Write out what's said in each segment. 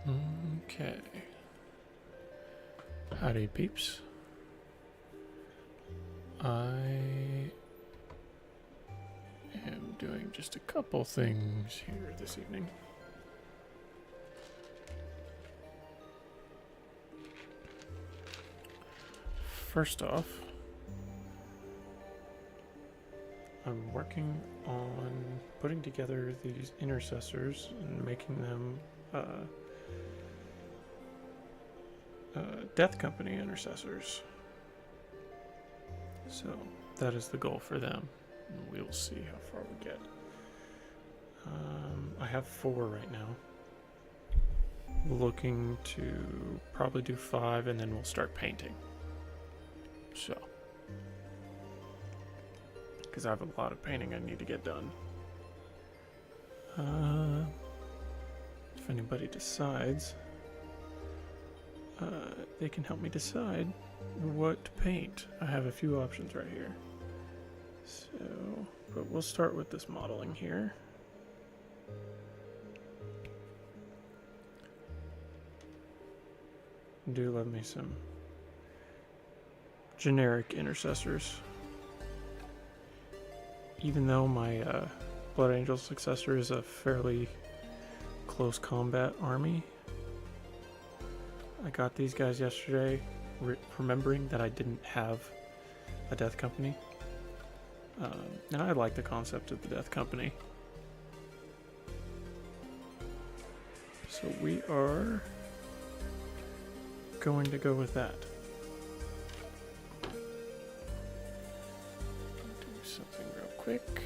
Okay. Howdy, peeps. I am doing just a couple things here this evening. First off, I'm working on putting together these intercessors and making them Death Company intercessors. So that is the goal for them. And we'll see how far we get. I have 4 right now. Looking to probably do 5 and then we'll start painting. So, because I have a lot of painting I need to get done. If anybody decides, they can help me decide what to paint. I have a few options right here. So, but we'll start with this modeling here. Do love me some generic intercessors. Even though my Blood Angel successor is a fairly close combat army, I got these guys yesterday, remembering that I didn't have a Death Company. And I like the concept of the Death Company. So we are going to go with that. Do something real quick.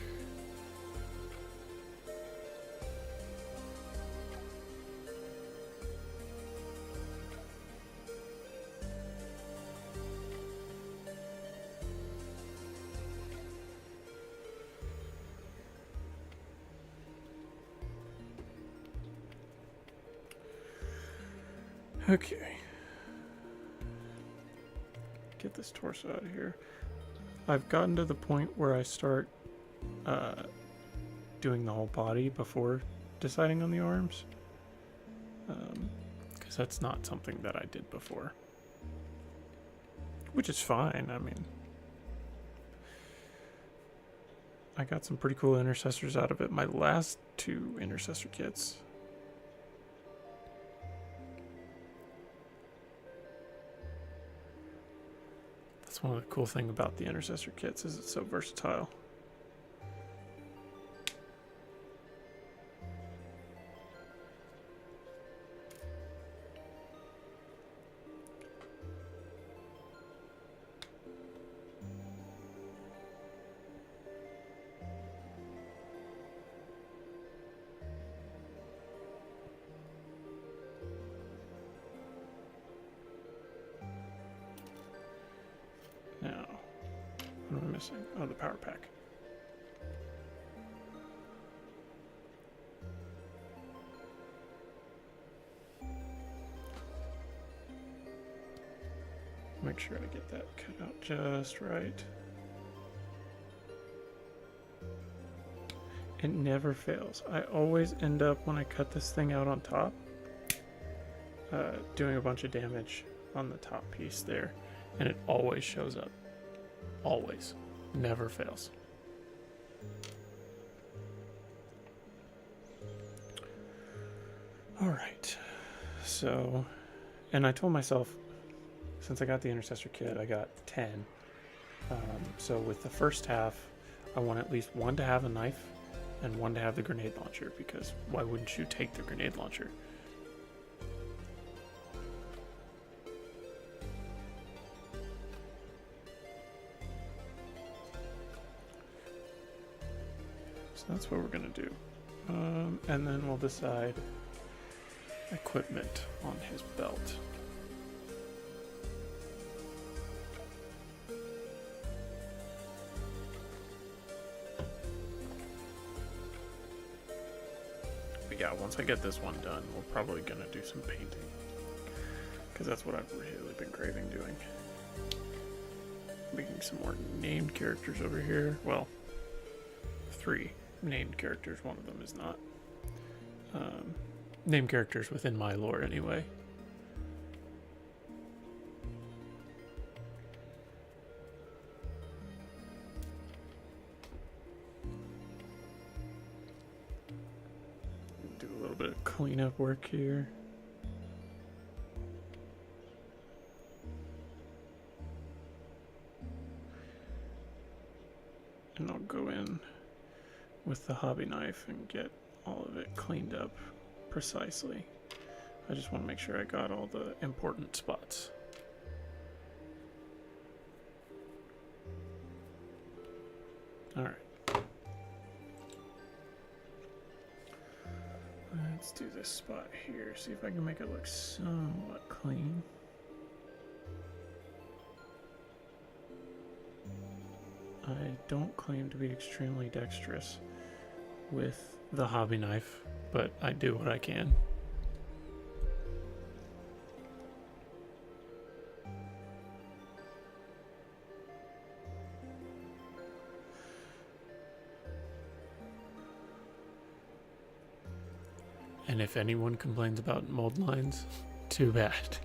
Okay. Get this torso out of here. I've gotten to the point where I start doing the whole body before deciding on the arms. Because that's not something that I did before. Which is fine, I mean. I got some pretty cool intercessors out of it. My last 2 intercessor kits. That's one of the cool things about the intercessor kits is it's so versatile. Now, what am I missing? Oh, the power pack. Make sure I get that cut out just right. It never fails. I always end up, when I cut this thing out on top, doing a bunch of damage on the top piece there. And it always shows up. Always. Never fails. Alright. So, and I told myself, since I got the intercessor kit, I got 10. So with the first half, I want at least 1 to have a knife and 1 to have the grenade launcher, because why wouldn't you take the grenade launcher? So that's what we're gonna do. And then we'll decide equipment on his belt. But yeah, once I get this one done, we're probably gonna do some painting, because that's what I've really been craving doing. Making some more named characters over here. Well, 3 named characters, one of them is not. Name characters within my lore, anyway. Do a little bit of cleanup work here. And I'll go in with the hobby knife and get all of it cleaned up precisely. I just want to make sure I got all the important spots. Alright. Let's do this spot here, see if I can make it look somewhat clean. I don't claim to be extremely dexterous with the hobby knife, but I do what I can. And if anyone complains about mold lines, too bad.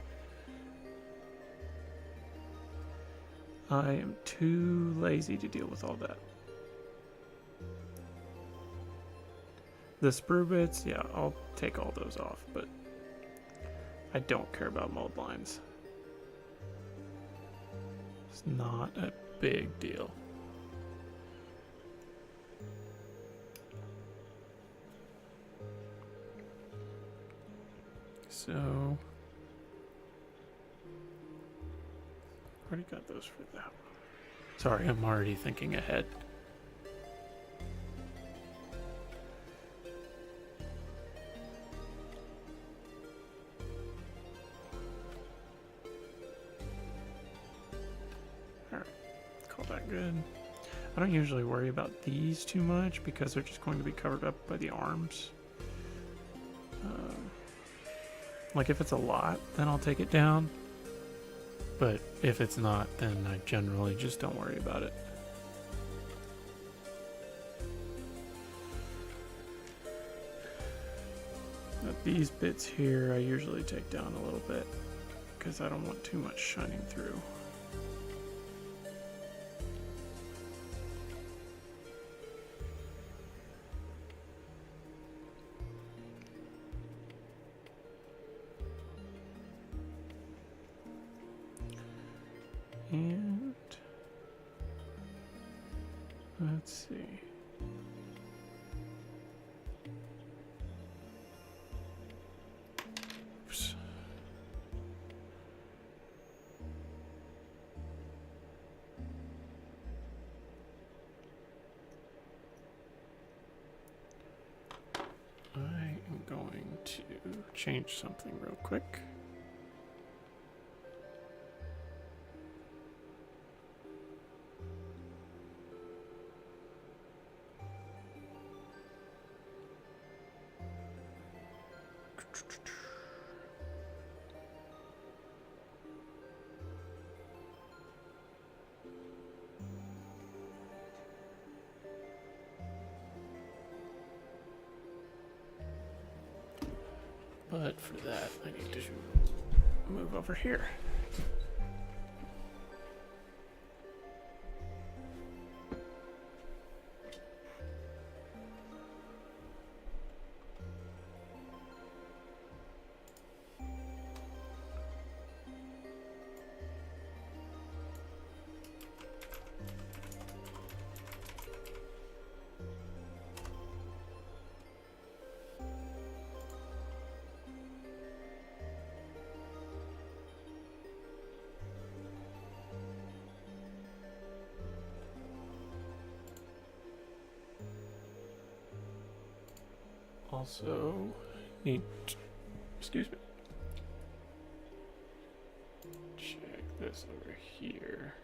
I am too lazy to deal with all that. The sprue bits, yeah, I'll take all those off, but I don't care about mold lines. It's not a big deal. So, already got those for that one. Sorry, I'm already thinking ahead. Alright, call that good. I don't usually worry about these too much because they're just going to be covered up by the arms. Like if it's a lot, then I'll take it down. But if it's not, then I generally just don't worry about it. Now these bits here I usually take down a little bit because I don't want too much shining through. And let's see. Oops. I am going to change something real quick. But for that, I need to move over here. Also need, excuse me, check this over here.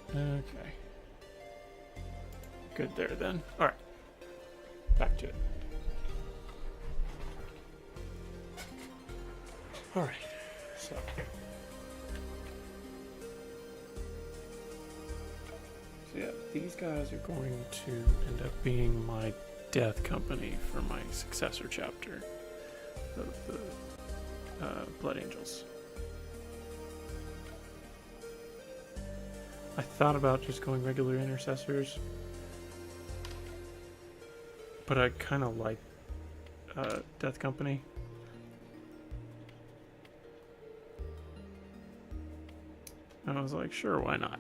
Okay. Good there then. All right. Back to it. Alright, so. So yeah, these guys are going to end up being my death company for my successor chapter of the Blood Angels. I thought about just going regular intercessors, but I kind of like Death Company. And I was like, sure, why not?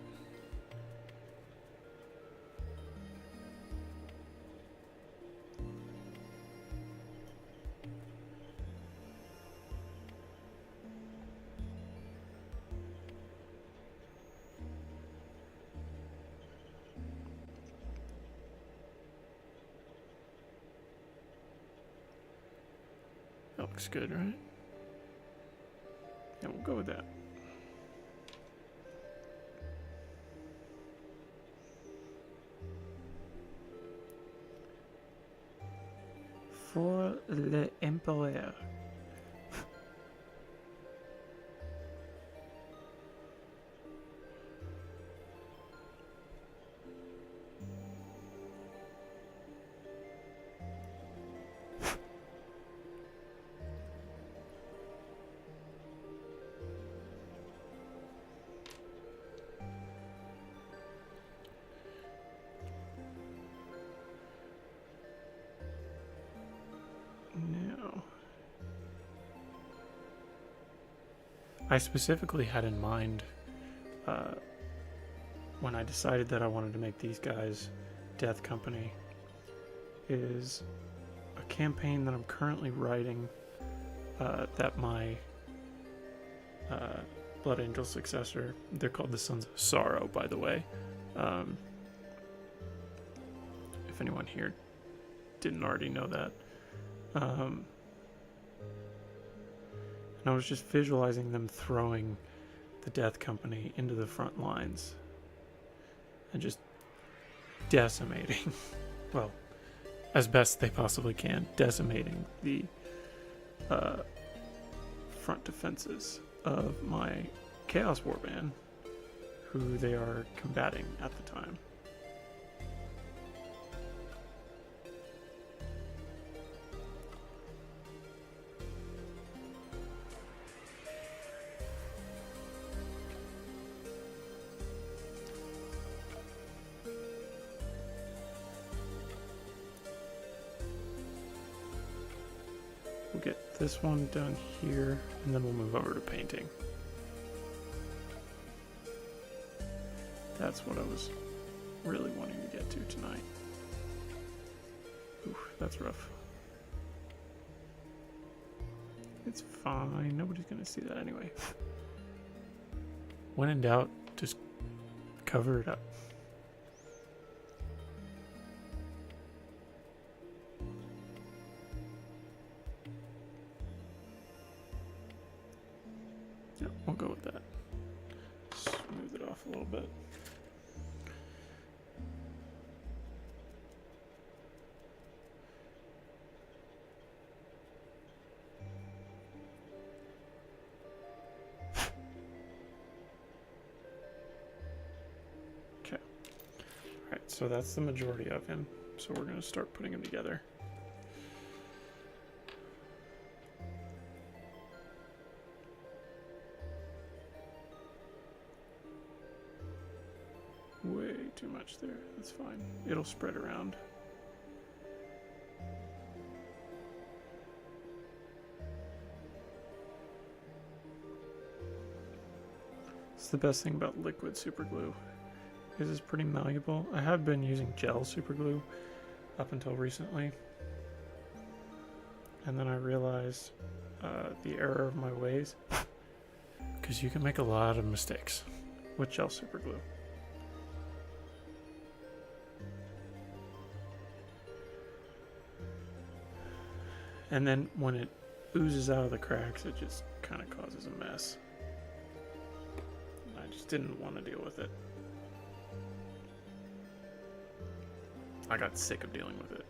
That looks good, right? Yeah, we'll go with that. For l'Empereur. No. I specifically had in mind when I decided that I wanted to make these guys Death Company is a campaign that I'm currently writing that my Blood Angel successor, they're called the Sons of Sorrow, by the way. If anyone here didn't already know that. And I was just visualizing them throwing the Death Company into the front lines and just decimating, well, as best they possibly can, decimating the front defenses of my Chaos Warband, who they are combating at the time. We'll get this one done here, and then we'll move over to painting. That's what I was really wanting to get to tonight. Oof, that's rough. It's fine. Nobody's going to see that anyway. When in doubt, just cover it up. Yeah, we'll go with that. Smooth it off a little bit. Okay. Alright, so that's the majority of him. So we're going to start putting him together. Way too much there. That's fine. It'll spread around. It's the best thing about liquid super glue. Is it's pretty malleable. I have been using gel super glue up until recently. And then I realized the error of my ways. Because you can make a lot of mistakes with gel super glue. And then when it oozes out of the cracks, it just kind of causes a mess. I just didn't want to deal with it. I got sick of dealing with it.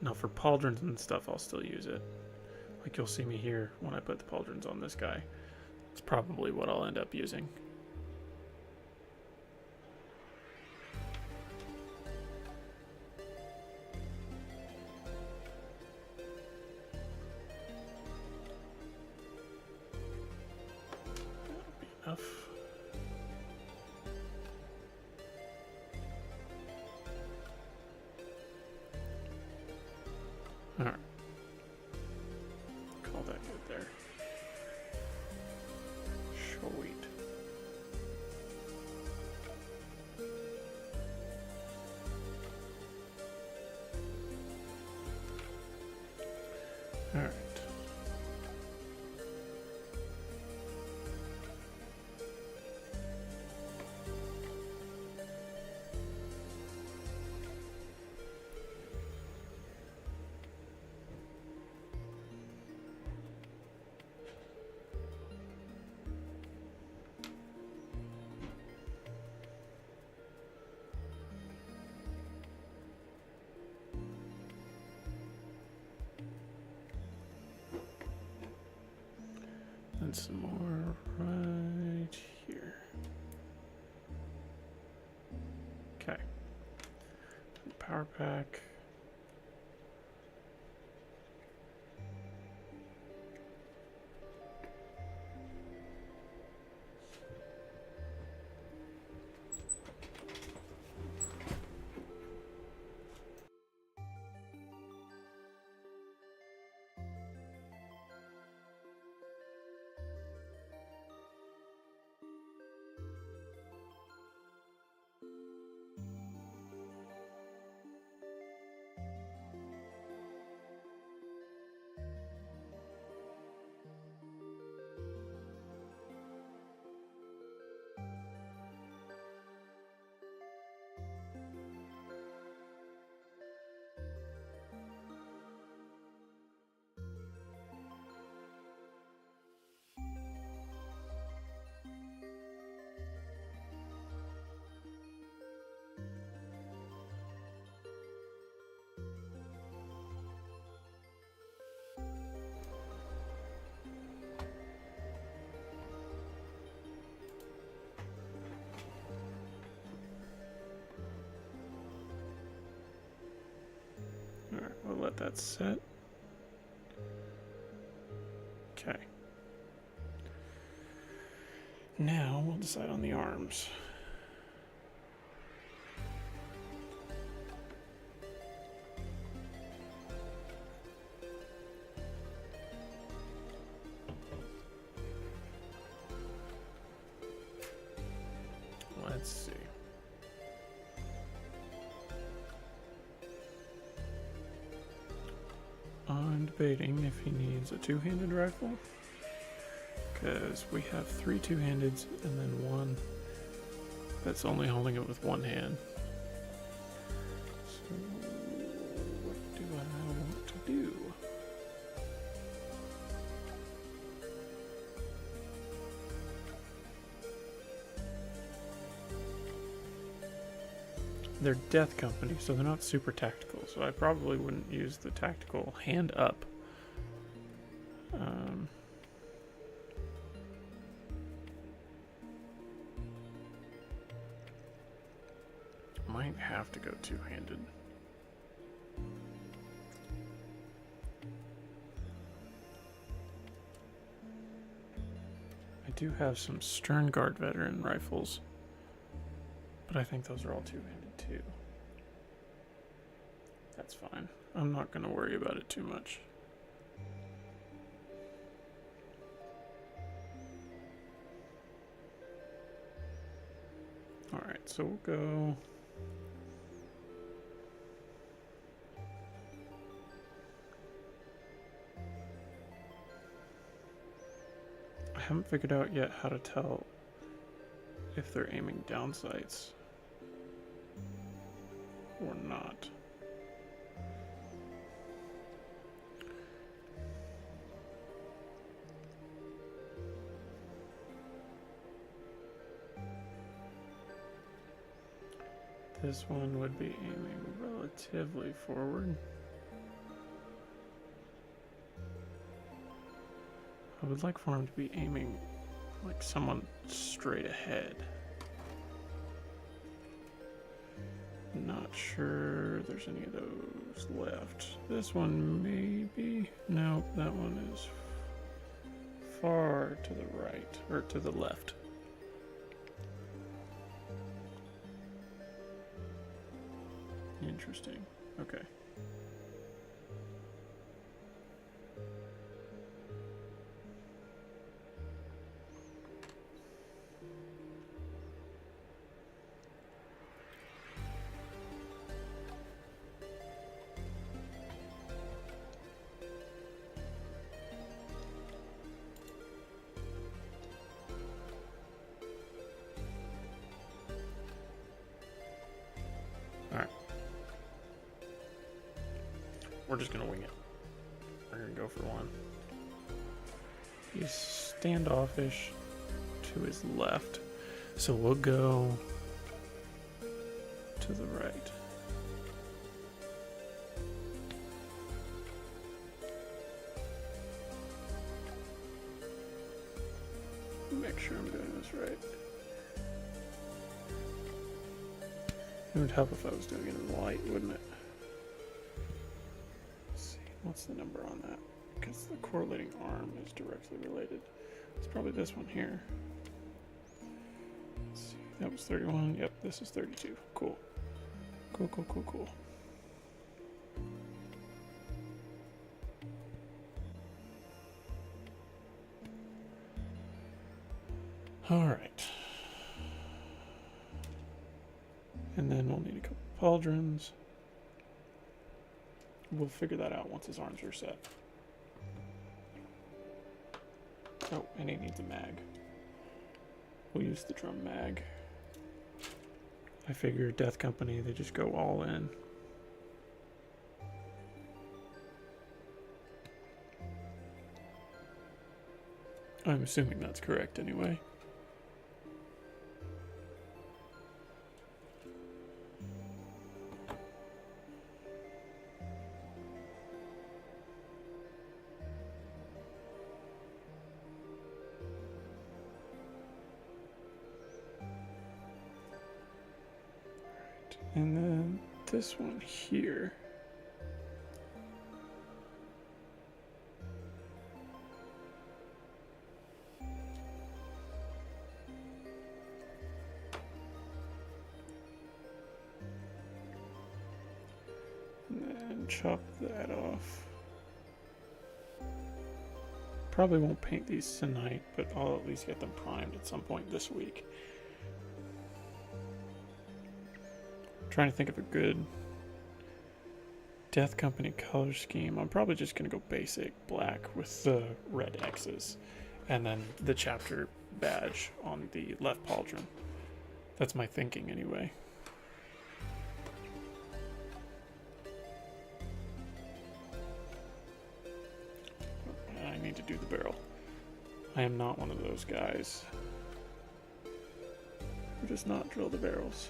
Now for pauldrons and stuff, I'll still use it. Like you'll see me here when I put the pauldrons on this guy. It's probably what I'll end up using. That'll be enough. Alright. Call that good there. Sweet. Alright. And some more right here. Okay. Power pack. Alright, we'll let that set. Okay. Now we'll decide on the arms. Let's see. I'm debating if he needs a two-handed rifle, because we have 3 two-handeds and then one that's only holding it with one hand. So what do I want to do? They're Death Company, so they're not super tactical, so I probably wouldn't use the tactical hand up. Might have to go two-handed. I do have some Stern Guard veteran rifles, but I think those are all two-handed too. That's fine. I'm not going to worry about it too much. Alright, so we'll go... I haven't figured out yet how to tell if they're aiming down sights or not. This one would be aiming relatively forward. I would like for him to be aiming like someone straight ahead. Not sure there's any of those left. This one maybe. No, that one is far to the right, or to the left. Interesting. Okay. We're just gonna wing it. We're gonna go for one. He's standoffish to his left, so we'll go to the right. Make sure I'm doing this right. It would help if I was doing it in light, wouldn't it? What's the number on that? Because the correlating arm is directly related. It's probably this one here. Let's see, that was 31. Yep, this is 32. Cool. Cool, cool, cool, cool. All right. And then we'll need a couple pauldrons. We'll figure that out once his arms are set. Oh, and he needs a mag. We'll use the drum mag. I figure Death Company, they just go all in. I'm assuming that's correct anyway. And then this one here. And then chop that off. Probably won't paint these tonight, but I'll at least get them primed at some point this week. Trying to think of a good Death Company color scheme. I'm probably just going to go basic black with the red X's and then the chapter badge on the left pauldron. That's my thinking anyway. I need to do the barrel. I am not one of those guys who does not drill the barrels.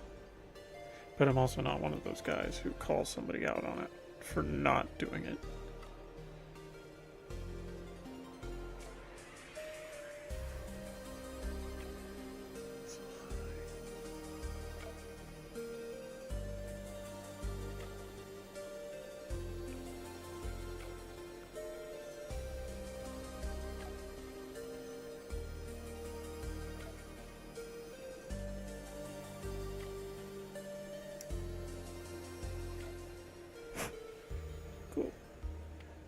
But I'm also not one of those guys who calls somebody out on it for not doing it. Cool.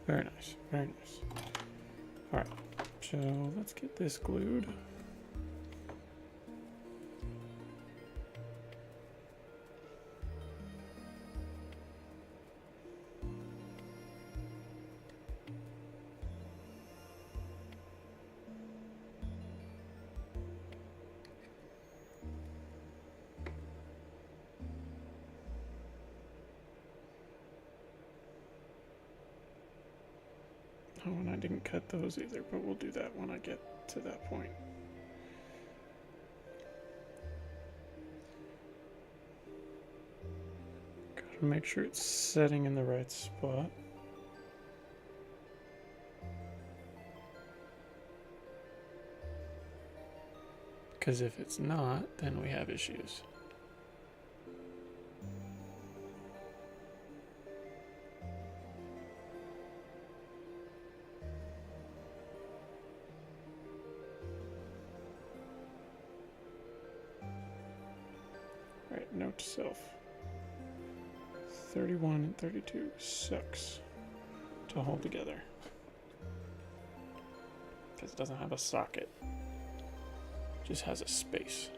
Very nice. Very nice. Alright. So let's get this glued. Oh, and I didn't cut those either, but we'll do that when I get to that point. Gotta make sure it's setting in the right spot. Because if it's not, then we have issues. Alright, note to self. 31 and 32 sucks to hold together. Because it doesn't have a socket. It just has a space.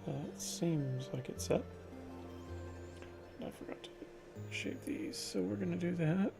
That seems like it's set. I forgot to shape these, so we're gonna do that.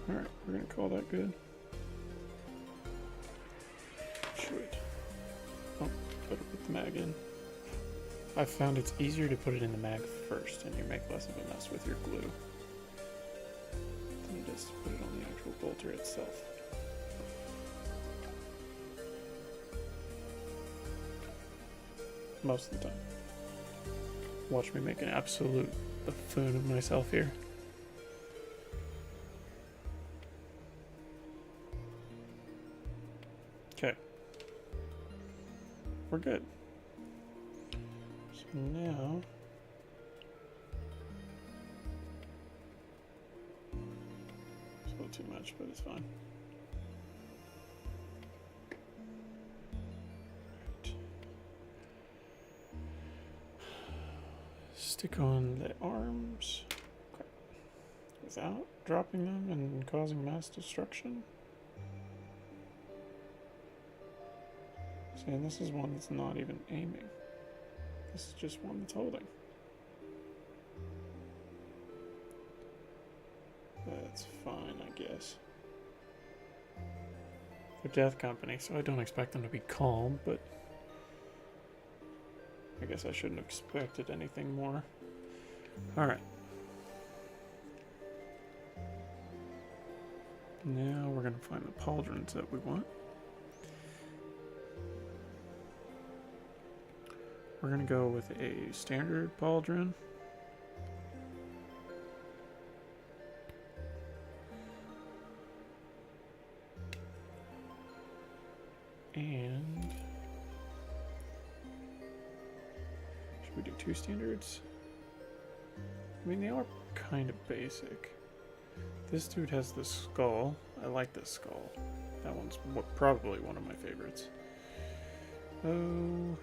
Alright, we're gonna call that good. Sweet. Oh, better put the mag in. I found it's easier to put it in the mag first, and you make less of a mess with your glue than it is to put it on the actual bolter itself. Most of the time. Watch me make an absolute buffoon of myself here. Okay. We're good. So now it's a little too much, but it's fine. Right. Stick on the arms. Okay. Without dropping them and causing mass destruction. And this is one that's not even aiming. This is just one that's holding. That's fine, I guess. They're Death Company, so I don't expect them to be calm, but I guess I shouldn't have expected anything more. Alright. Now we're going to find the pauldrons that we want. We're going to go with a standard pauldron. And should we do two standards? I mean, they are kind of basic. This dude has the skull. I like this skull. That one's probably one of my favorites. Oh...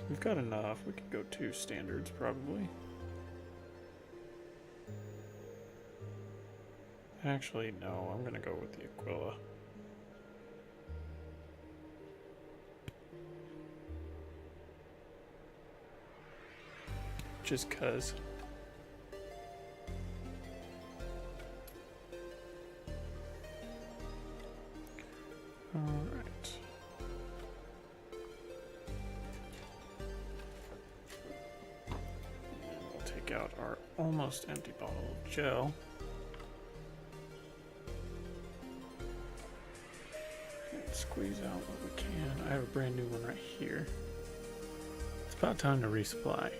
We've got enough. We could go two standards, probably. Actually, no. I'm gonna go with the Aquila. Just 'cause. Alright. Out our almost empty bottle of gel. And squeeze out what we can. I have a brand new one right here. It's about time to resupply.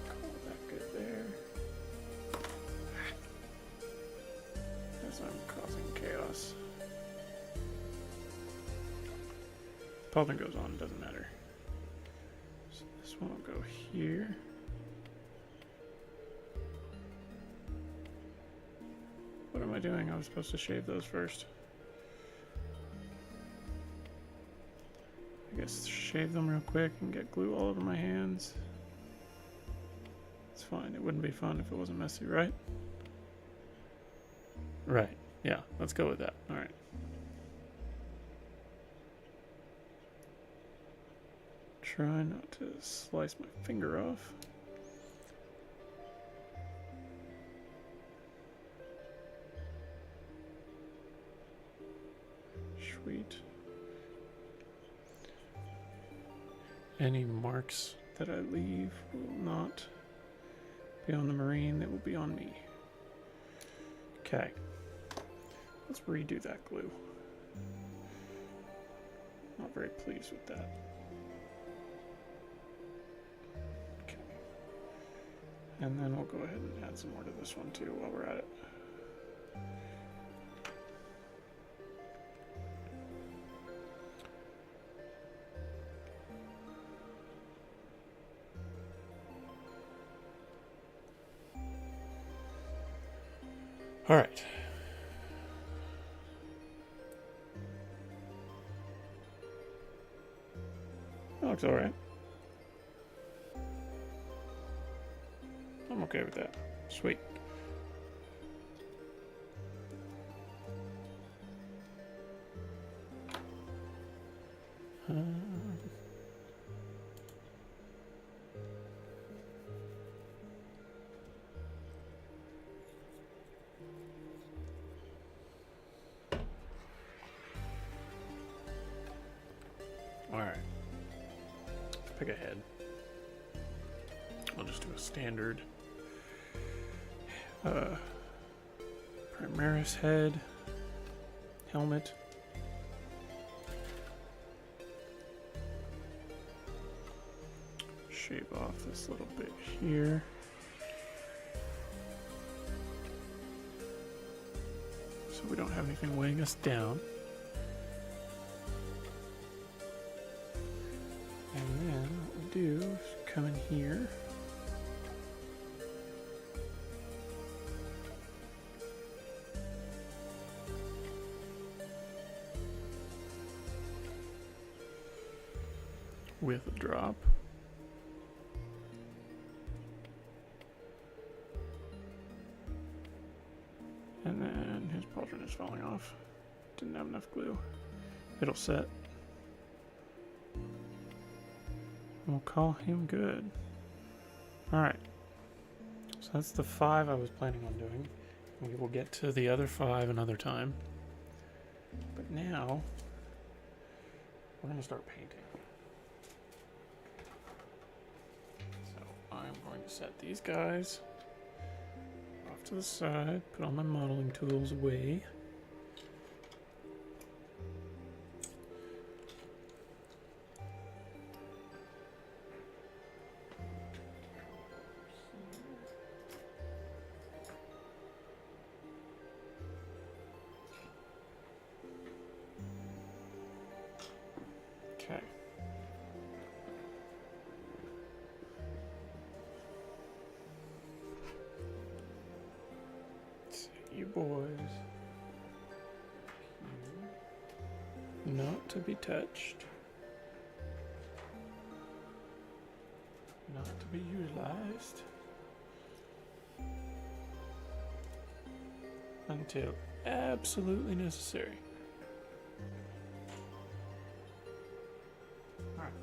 Call that good there. As I'm causing chaos. Pauldron goes on, doesn't matter. So this one will go here. What am I doing? I was supposed to shave those first. I guess shave them real quick and get glue all over my hands. It's fine. It wouldn't be fun if it wasn't messy, right? Right. Yeah, let's go with that. All right. Try not to slice my finger off. Sweet. Any marks that I leave will not be on the marine, they will be on me. Okay. Let's redo that glue. Not very pleased with that. Okay. And then we'll go ahead and add some more to this one too while we're at it. All right. That looks all right. I'm okay with that. Sweet. Alright. Pick a head. I'll just do a standard Primaris head, helmet. Shave off this little bit here. So we don't have anything weighing us down. And then what we do is come in here. With a drop. And then his pauldron is falling off. Didn't have enough glue. It'll set. We'll call him good. Alright. So that's the 5 I was planning on doing. We will get to the other 5 another time. But now, we're going to start painting. So I'm going to set these guys off to the side, put all my modeling tools away. Okay. So you boys, not to be touched, not to be utilized until absolutely necessary. Alright.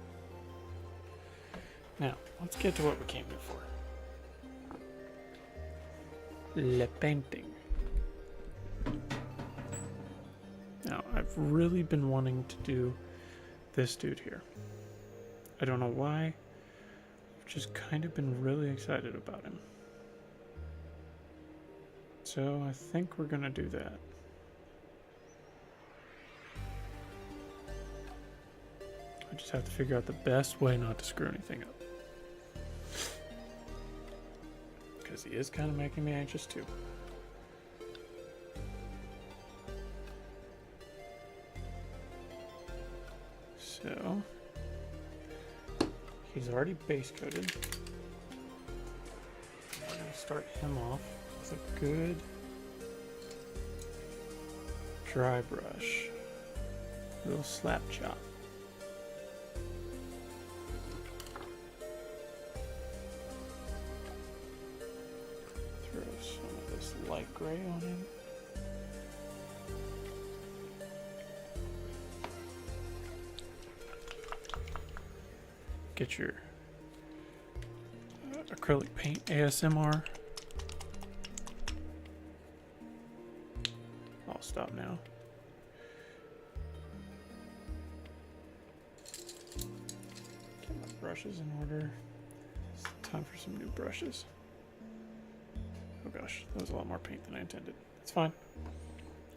Now, let's get to what we came here for. Le painting. Now, I've really been wanting to do this dude here. I don't know why. I've just kind of been really excited about him. So I think we're gonna do that. I just have to figure out the best way not to screw anything up. Because he is kind of making me anxious too. So, he's already base coated. We're going to start him off with a good dry brush. A little slap chop. Throw some of this light gray on him. get your acrylic paint ASMR. I'll stop now. Get my brushes in order. It's time for some new brushes. Oh gosh, that was a lot more paint than I intended. It's fine.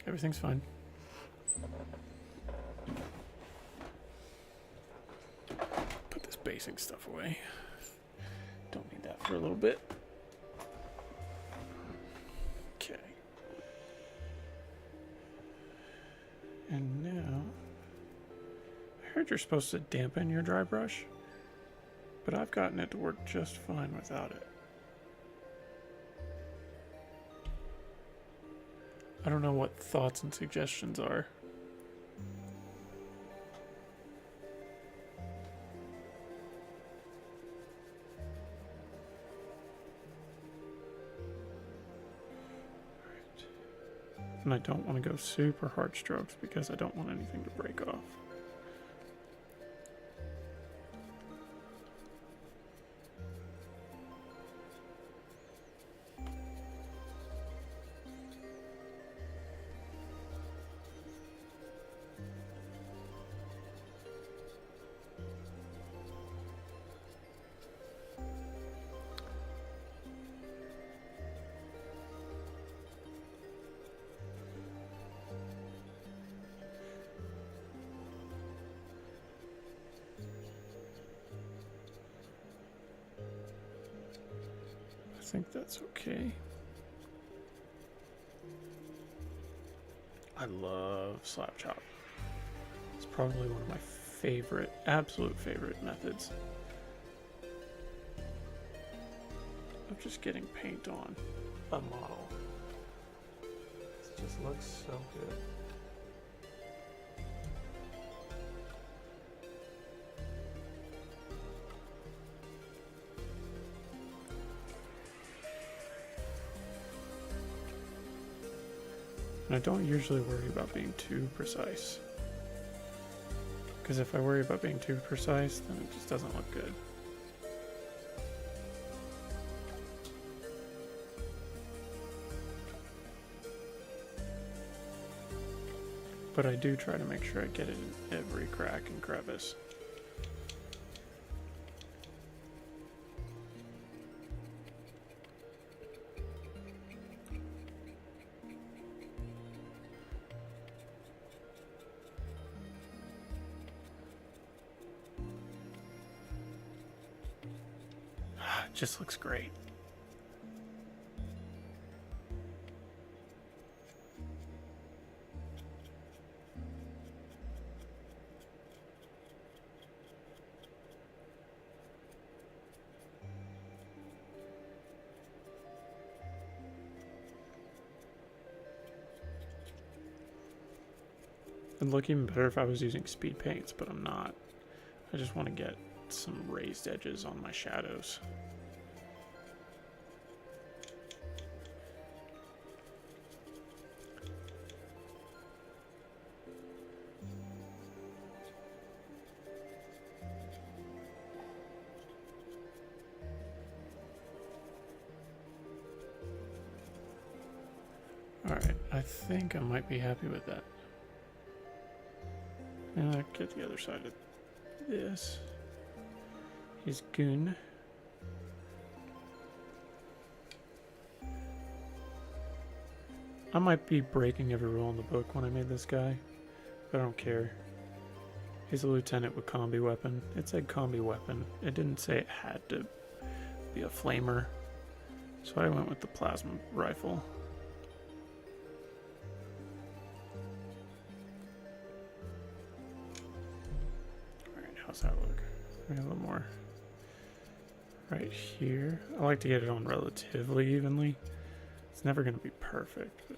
Everything's fine. Put this basing stuff away. Don't need that for a little bit. Okay. And now, I heard you're supposed to dampen your dry brush, but I've gotten it to work just fine without it. I don't know what thoughts and suggestions are. And I don't want to go super hard strokes because I don't want anything to break off. I think that's okay. I love slap chop. It's probably one of my favorite, absolute favorite methods of just getting paint on a model. It just looks so good. And I don't usually worry about being too precise. Because if I worry about being too precise, then it just doesn't look good. But I do try to make sure I get it in every crack and crevice. Just looks great. It'd look even better if I was using speed paints, but I'm not. I just want to get some raised edges on my shadows. Alright, I think I might be happy with that. And I'll get the other side of this. He's goon. I might be breaking every rule in the book when I made this guy, but I don't care. He's a lieutenant with combi weapon. It said combi weapon. It didn't say it had to be a flamer. So I went with the plasma rifle. How's that look? Maybe a little more right here. I like to get it on relatively evenly. It's never going to be perfect, but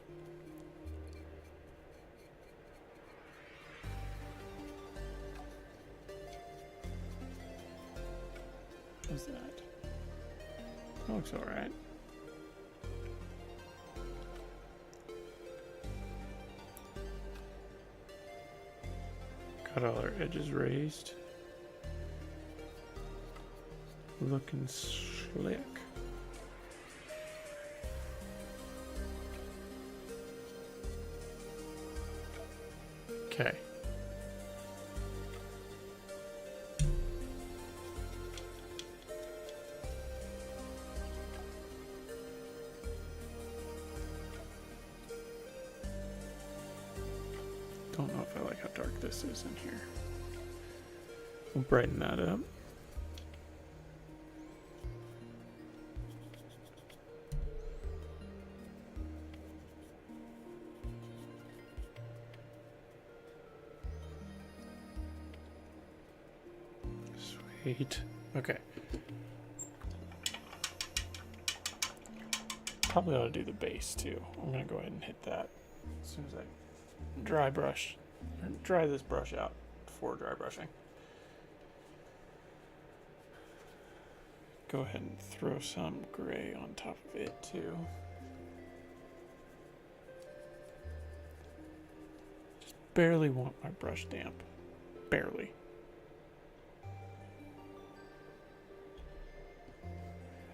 how's that? That looks alright. Got all our edges raised. Looking slick. Okay. Don't know if I like how dark this is in here. We'll brighten that up. Sweet. Okay. Probably ought to do the base too. I'm gonna go ahead and hit that as soon as I dry this brush out before dry brushing. Go ahead and throw some gray on top of it too. Just barely want my brush damp. Barely.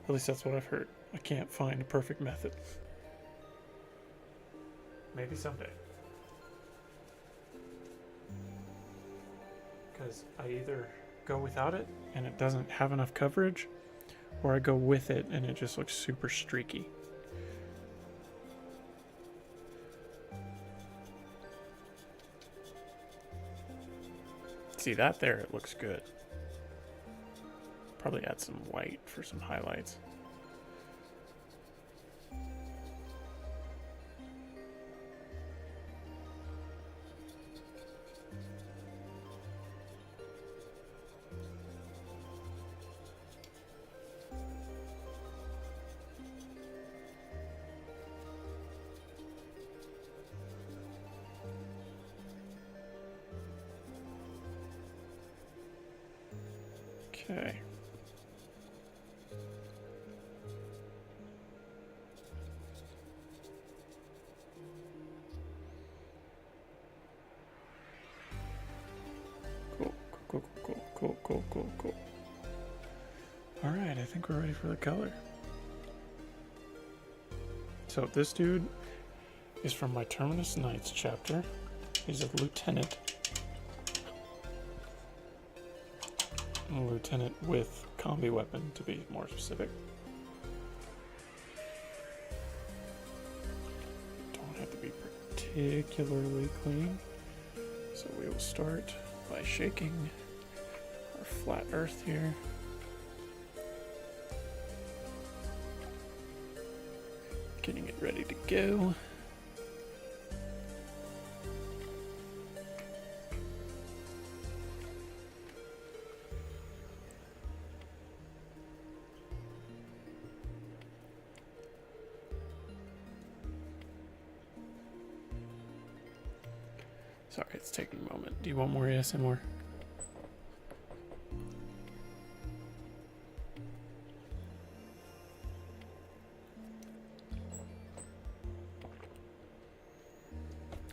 At least that's what I've heard. I can't find a perfect method. Maybe someday. Because I either go without it and it doesn't have enough coverage, or I go with it and it just looks super streaky. See that there? It looks good. Probably add some white for some highlights. Okay. Cool. All right, I think we're ready for the color. So this dude is from my Terminus Knights chapter. He's a lieutenant. A lieutenant with combi weapon, to be more specific. Don't have to be particularly clean. So we will start by shaking our flat earth here. Getting it ready to go. Sorry, it's taking a moment. Do you want more ASMR?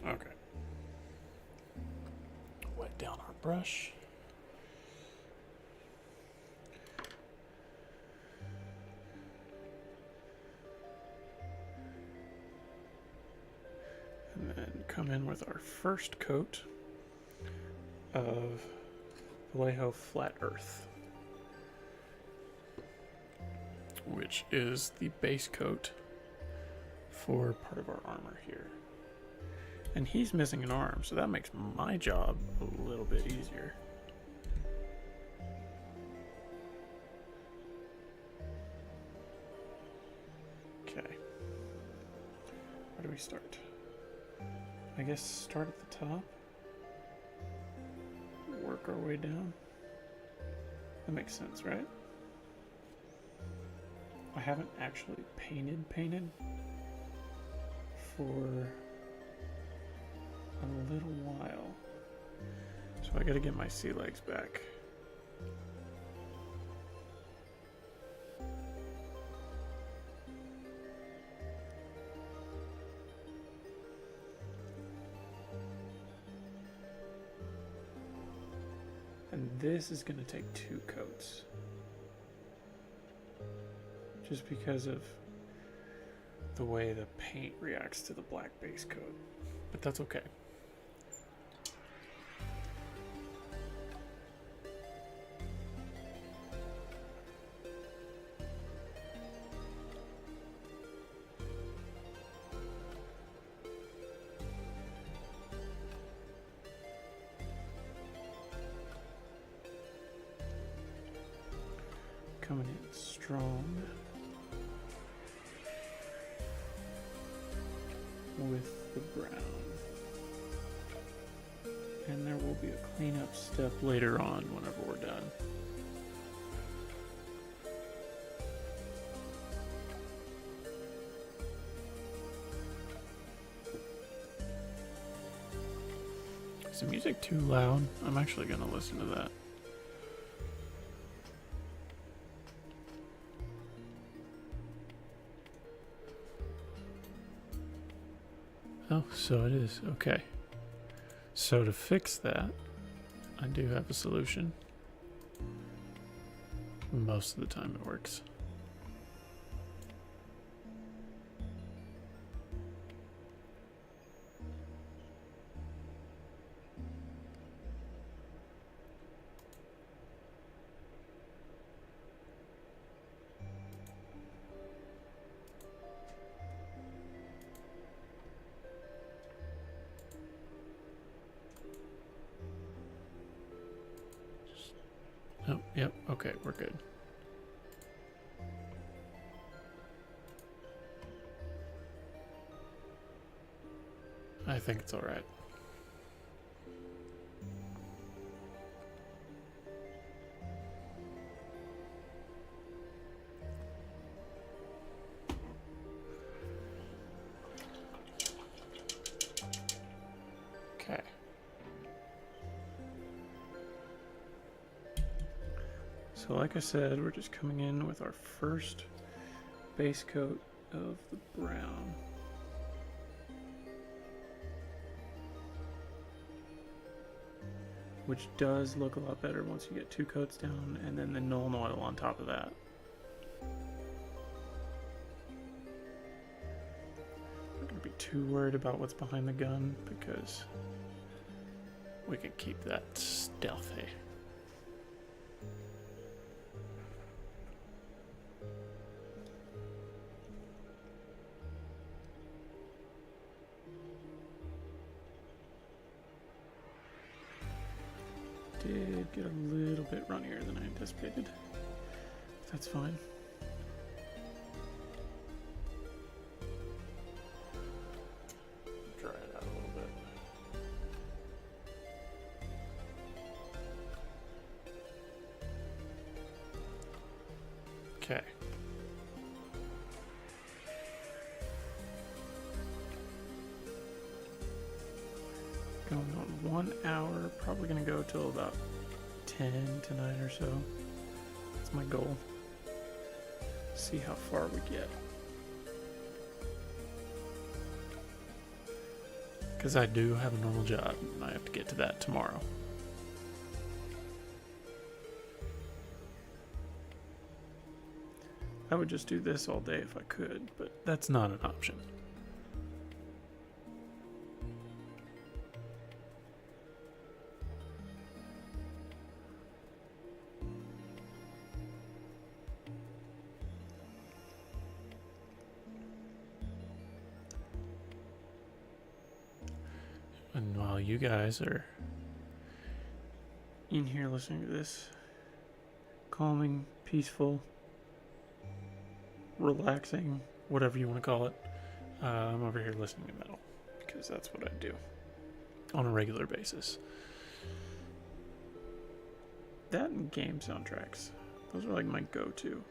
Okay. Wet down our brush. And then come in with our first coat of Vallejo Flat Earth, which is the base coat for part of our armor here. And he's missing an arm, so that makes my job a little bit easier. Okay. Where do we start? I guess start at the top. Work our way down. That makes sense, right? I haven't actually painted for a little while. So I gotta get my sea legs back. And this is gonna take 2 coats. just because of the way the paint reacts to the black base coat. But that's okay. Coming in strong with the brown. And there will be a cleanup step later on whenever we're done. Is the music too loud? I'm actually going to listen to that. Oh, so it is. Okay. So to fix that, I do have a solution. Most of the time it works. Oh, yep, okay, we're good. I think it's alright. Okay. So like I said, we're just coming in with our first base coat of the brown. Which does look a lot better once you get 2 coats down, and then the Nuln Oil on top of that. I'm not going to be too worried about what's behind the gun, because we can keep that stealthy. Did get a little bit runnier than I anticipated. That's fine. Dry it out a little bit. Okay. Going on 1 hour, probably gonna go till about 10 tonight or so. That's my goal. See how far we get. Because I do have a normal job, and I have to get to that tomorrow. I would just do this all day if I could, but that's not an option. And while you guys are in here listening to this, calming, peaceful, relaxing, whatever you want to call it, I'm over here listening to metal, because that's what I do on a regular basis. That and game soundtracks, those are like my go-to.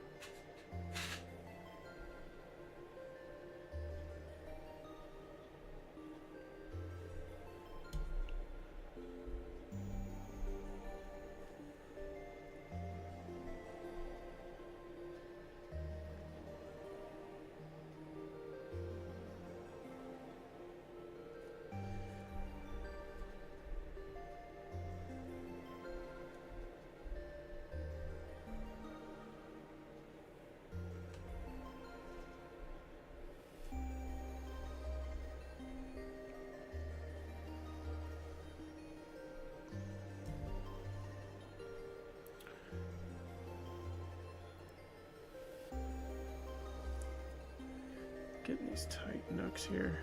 getting these tight nooks here.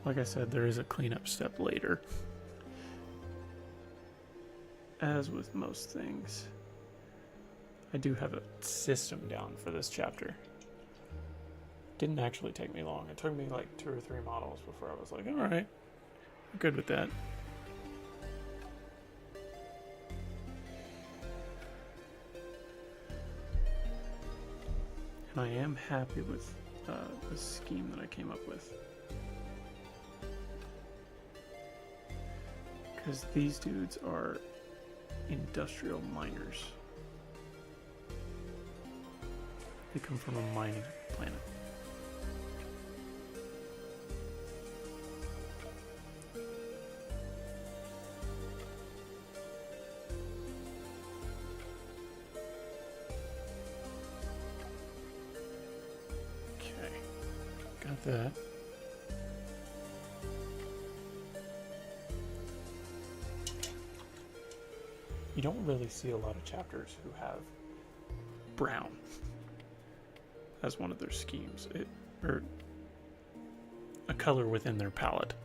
Like I said, there is a cleanup step later. As with most things, I do have a system down for this chapter. Didn't actually take me long. It took me like 2 or 3 models before I was like, alright, I'm good with that. And I am happy with the scheme that I came up with. Because these dudes are industrial miners. They come from a mining planet. Okay, got that. You don't really see a lot of chapters who have brown as one of their schemes, or a color within their palette.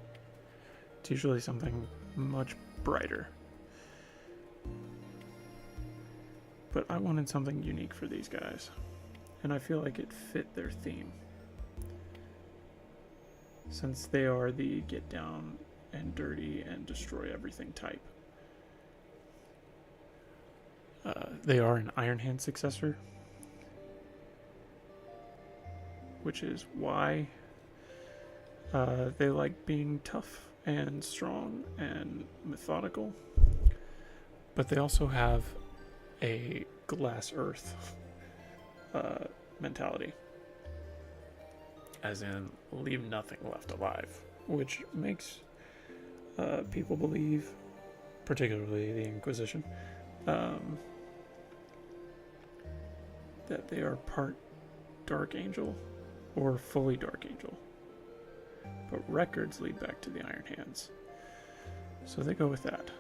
It's usually something much brighter. But I wanted something unique for these guys, and I feel like it fit their theme. Since they are the get down and dirty and destroy everything type. They are an Iron Hand successor, which is why they like being tough and strong and methodical. But they also have a glass earth mentality, as in leave nothing left alive, which makes people believe, particularly the Inquisition, that they are part Dark Angel or fully Dark Angel. But records lead back to the Iron Hands, so they go with that.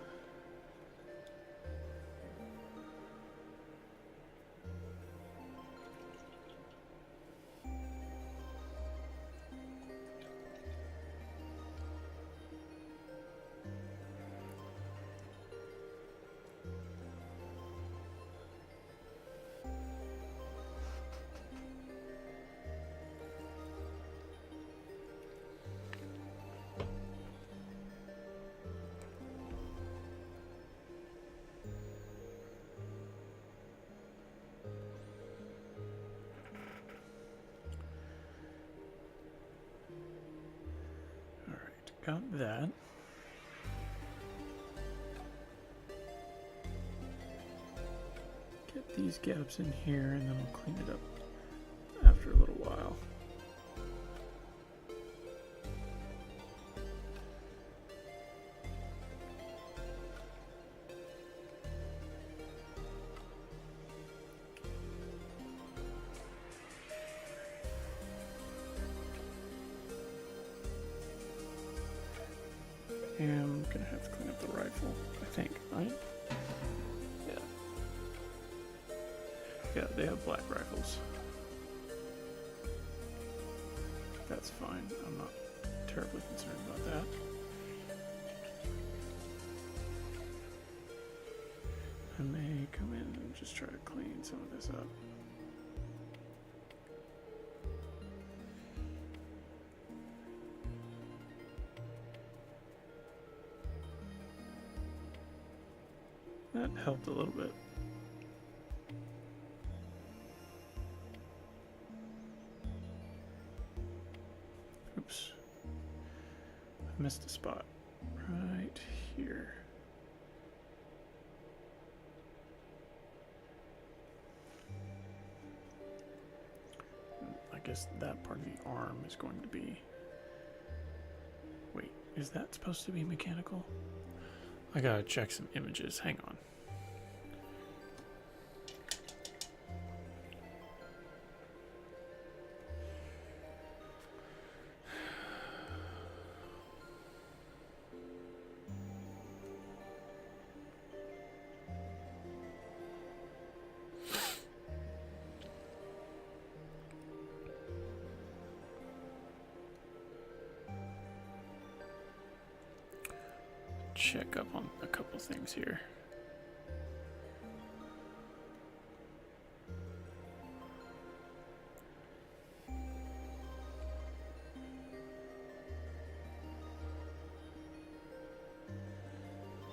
Got that. Get these gaps in here, and then we'll clean it up after a little while. I'm gonna have to clean up the rifle, I think, right? Yeah. Yeah, they have black rifles. That's fine. I'm not terribly concerned about that. I may come in and just try to clean some of this up. That helped a little bit. Oops. I missed a spot. Right here. I guess that part of the arm is going to be... Wait, is that supposed to be mechanical? I gotta check some images. Hang on. check up on a couple things here.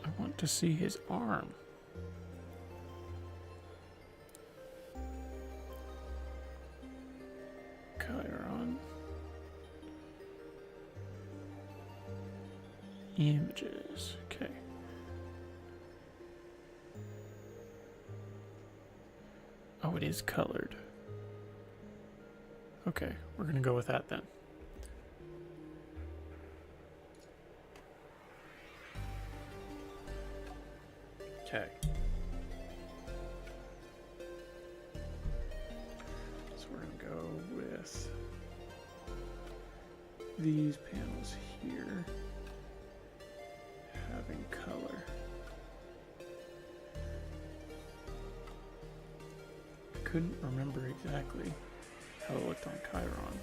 I want to see his arm. Chiron. Images. Okay. Oh, it is colored. Okay, we're gonna go with that then. Okay. So we're gonna go with these panels here having color. I couldn't remember exactly how it looked on Chiron.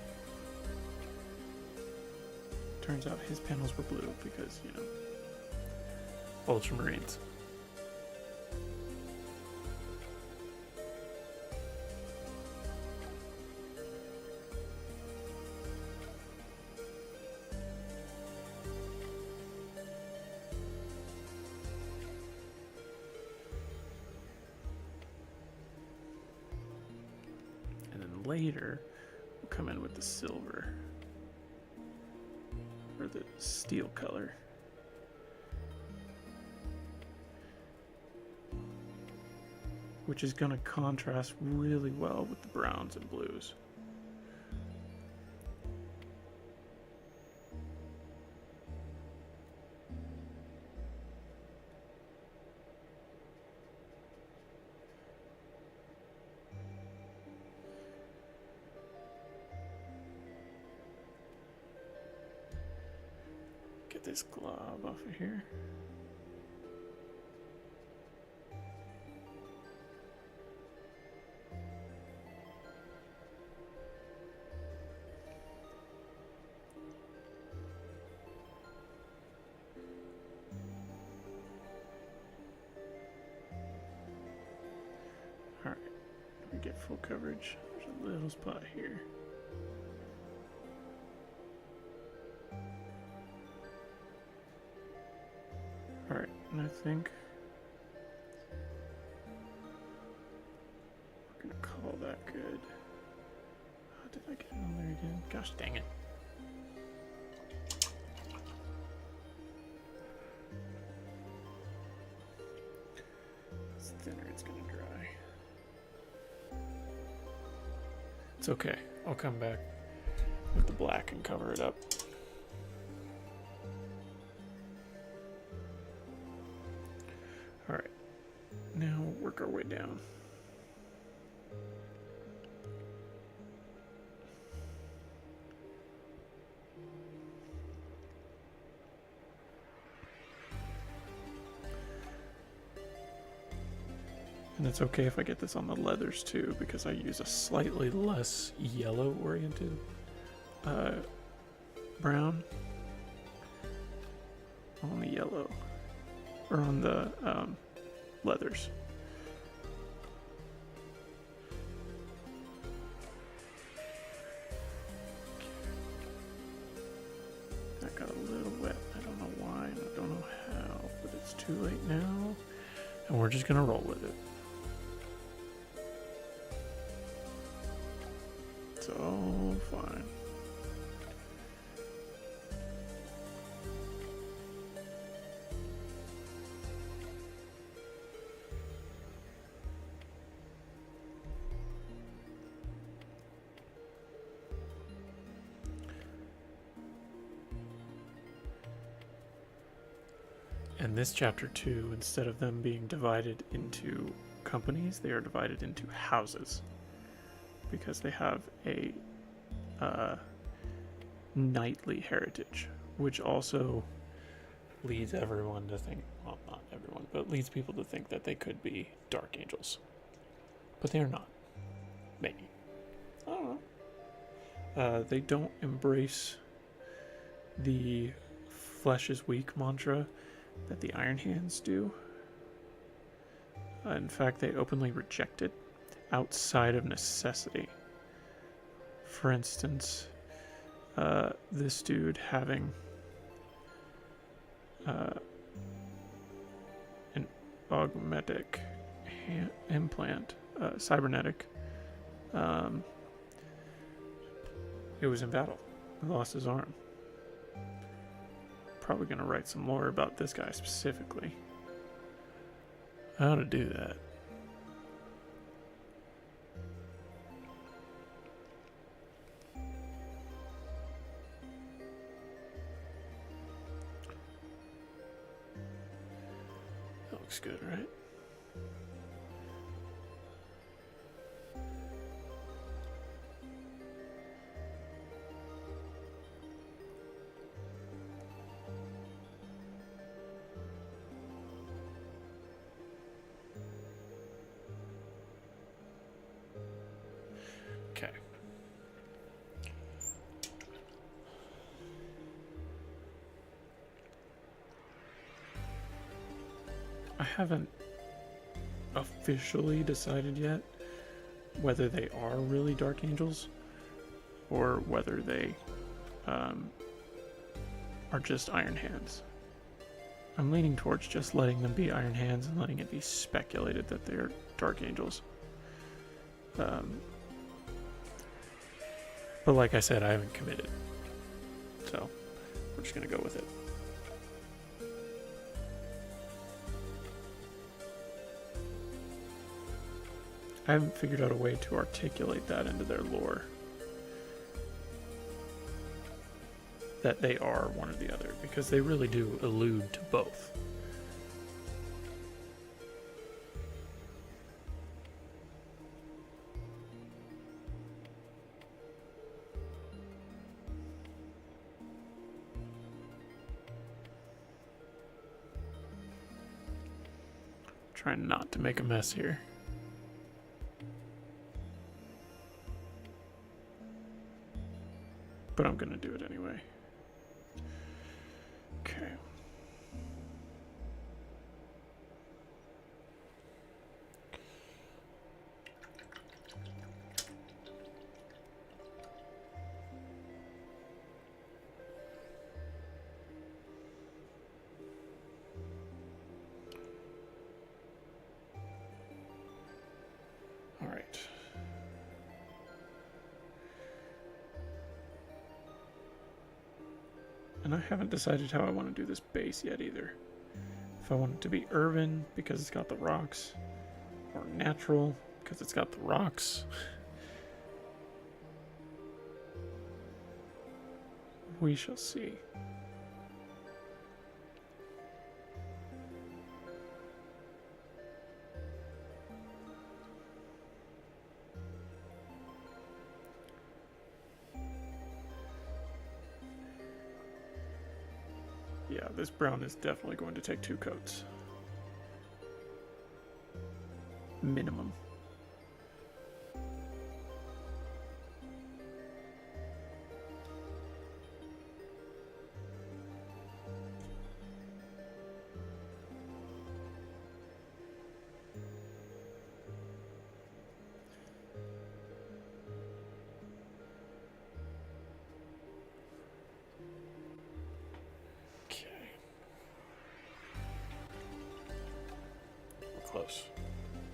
Turns out his panels were blue because, you know, ultramarines. Later, we'll come in with the silver or the steel color. Which is going to contrast really well with the browns and blues. Get this glob off of here. Alright, we get full coverage. There's a little spot here. Alright, and I think we're gonna call that good. Oh, did I get it on there again? Gosh dang it. It's thinner, it's gonna dry. It's okay. I'll come back with the black and cover it up. Alright, now work our way down. And it's okay if I get this on the leathers too, because I use a slightly less yellow oriented brown on the yellow, or on the leathers. That got a little wet. I don't know why, and I don't know how, but it's too late now, and we're just gonna roll with it. It's all fine. And this chapter 2, instead of them being divided into companies, they are divided into houses. Because they have a knightly heritage, which also leads everyone to think, well, not everyone, but leads people to think that they could be dark angels. But they are not. Maybe. I don't know. They don't embrace the flesh is weak mantra, that the Iron Hands do. In fact, they openly reject it outside of necessity. For instance, this dude having an augmetic implant, cybernetic. It was in battle. He lost his arm. Probably gonna write some lore about this guy specifically. How to do that. That looks good, right? Okay. I haven't officially decided yet whether they are really Dark Angels or whether they are just Iron Hands. I'm leaning towards just letting them be Iron Hands and letting it be speculated that they're Dark Angels. But like I said, I haven't committed. So, we're just going to go with it. I haven't figured out a way to articulate that into their lore. That they are one or the other, because they really do allude to both. Trying not to make a mess here. But I'm gonna do it anyway. Okay. All right. And I haven't decided how I want to do this base yet either. If I want it to be urban because it's got the rocks, or natural because it's got the rocks. We shall see. Yeah, this brown is definitely going to take 2 coats. Minimum. Close.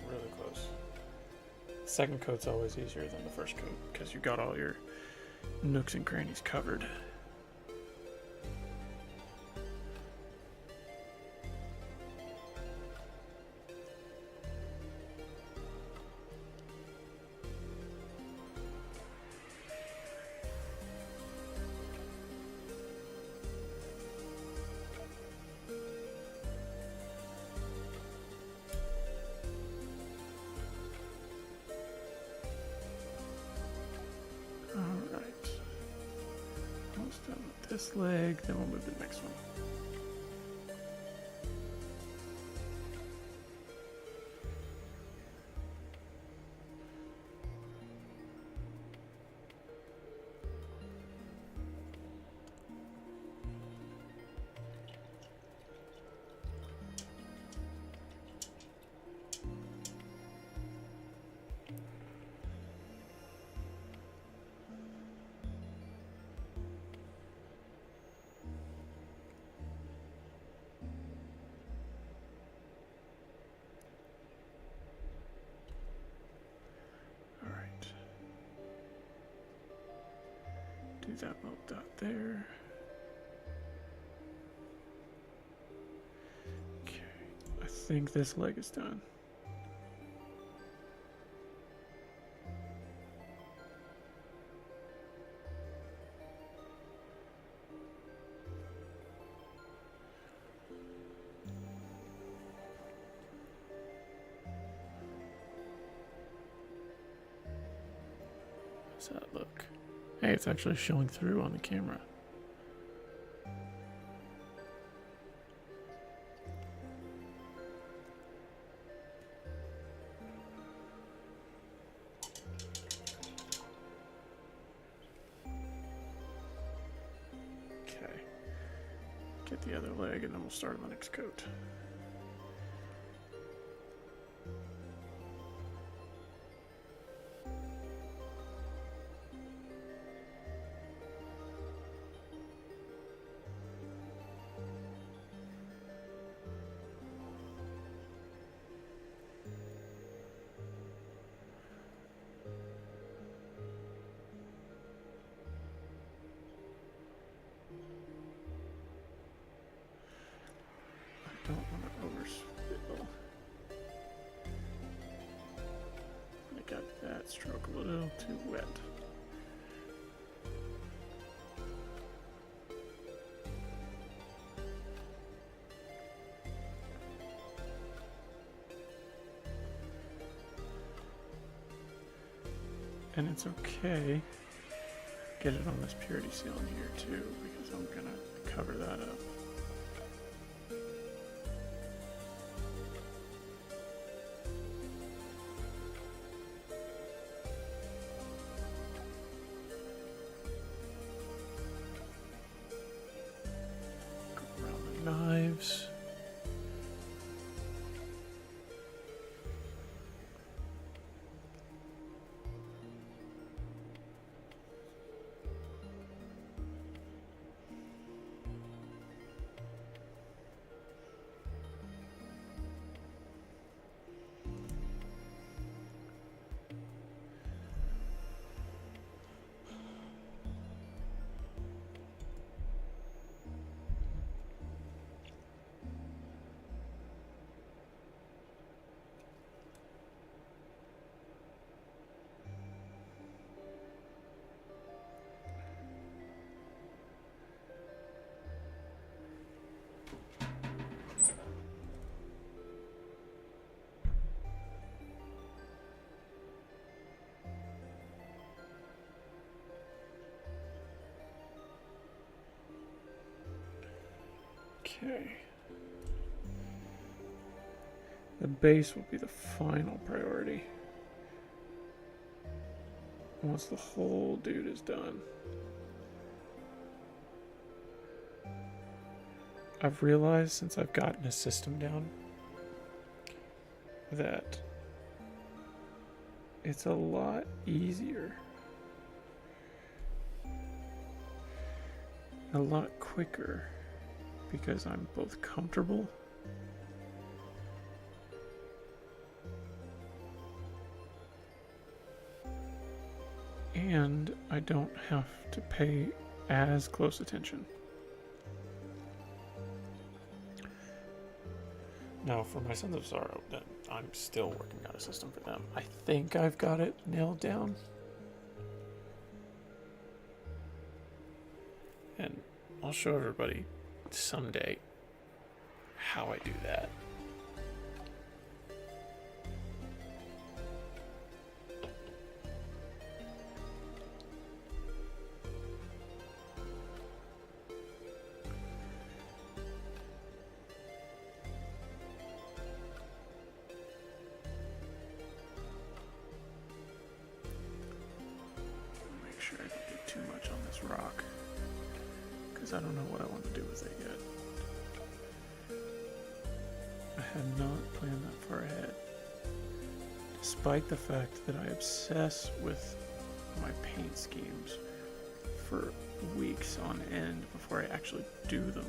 Really close. Second coat's always easier than the first coat because you got all your nooks and crannies covered. This leg, then we'll move to the next one. Do that little dot there. Okay, I think this leg is done. How's that look? Hey, it's actually showing through on the camera. Okay. Get the other leg and then we'll start on the next coat. Don't want to overspill. I got that stroke a little too wet. And it's okay. Get it on this purity seal in here too, because I'm gonna cover that up. Go around the knives. Okay. The base will be the final priority. Once the whole dude is done. I've realized since I've gotten a system down that it's a lot easier, a lot quicker, because I'm both comfortable and I don't have to pay as close attention. Now, for my Sons of Sorrow, I'm still working out a system for them. I think I've got it nailed down. And I'll show everybody someday how I do that. Make sure I don't get too much on this rock, because I don't know what I want to do with it yet. I had not planned that far ahead. Despite the fact that I obsess with my paint schemes for weeks on end before I actually do them.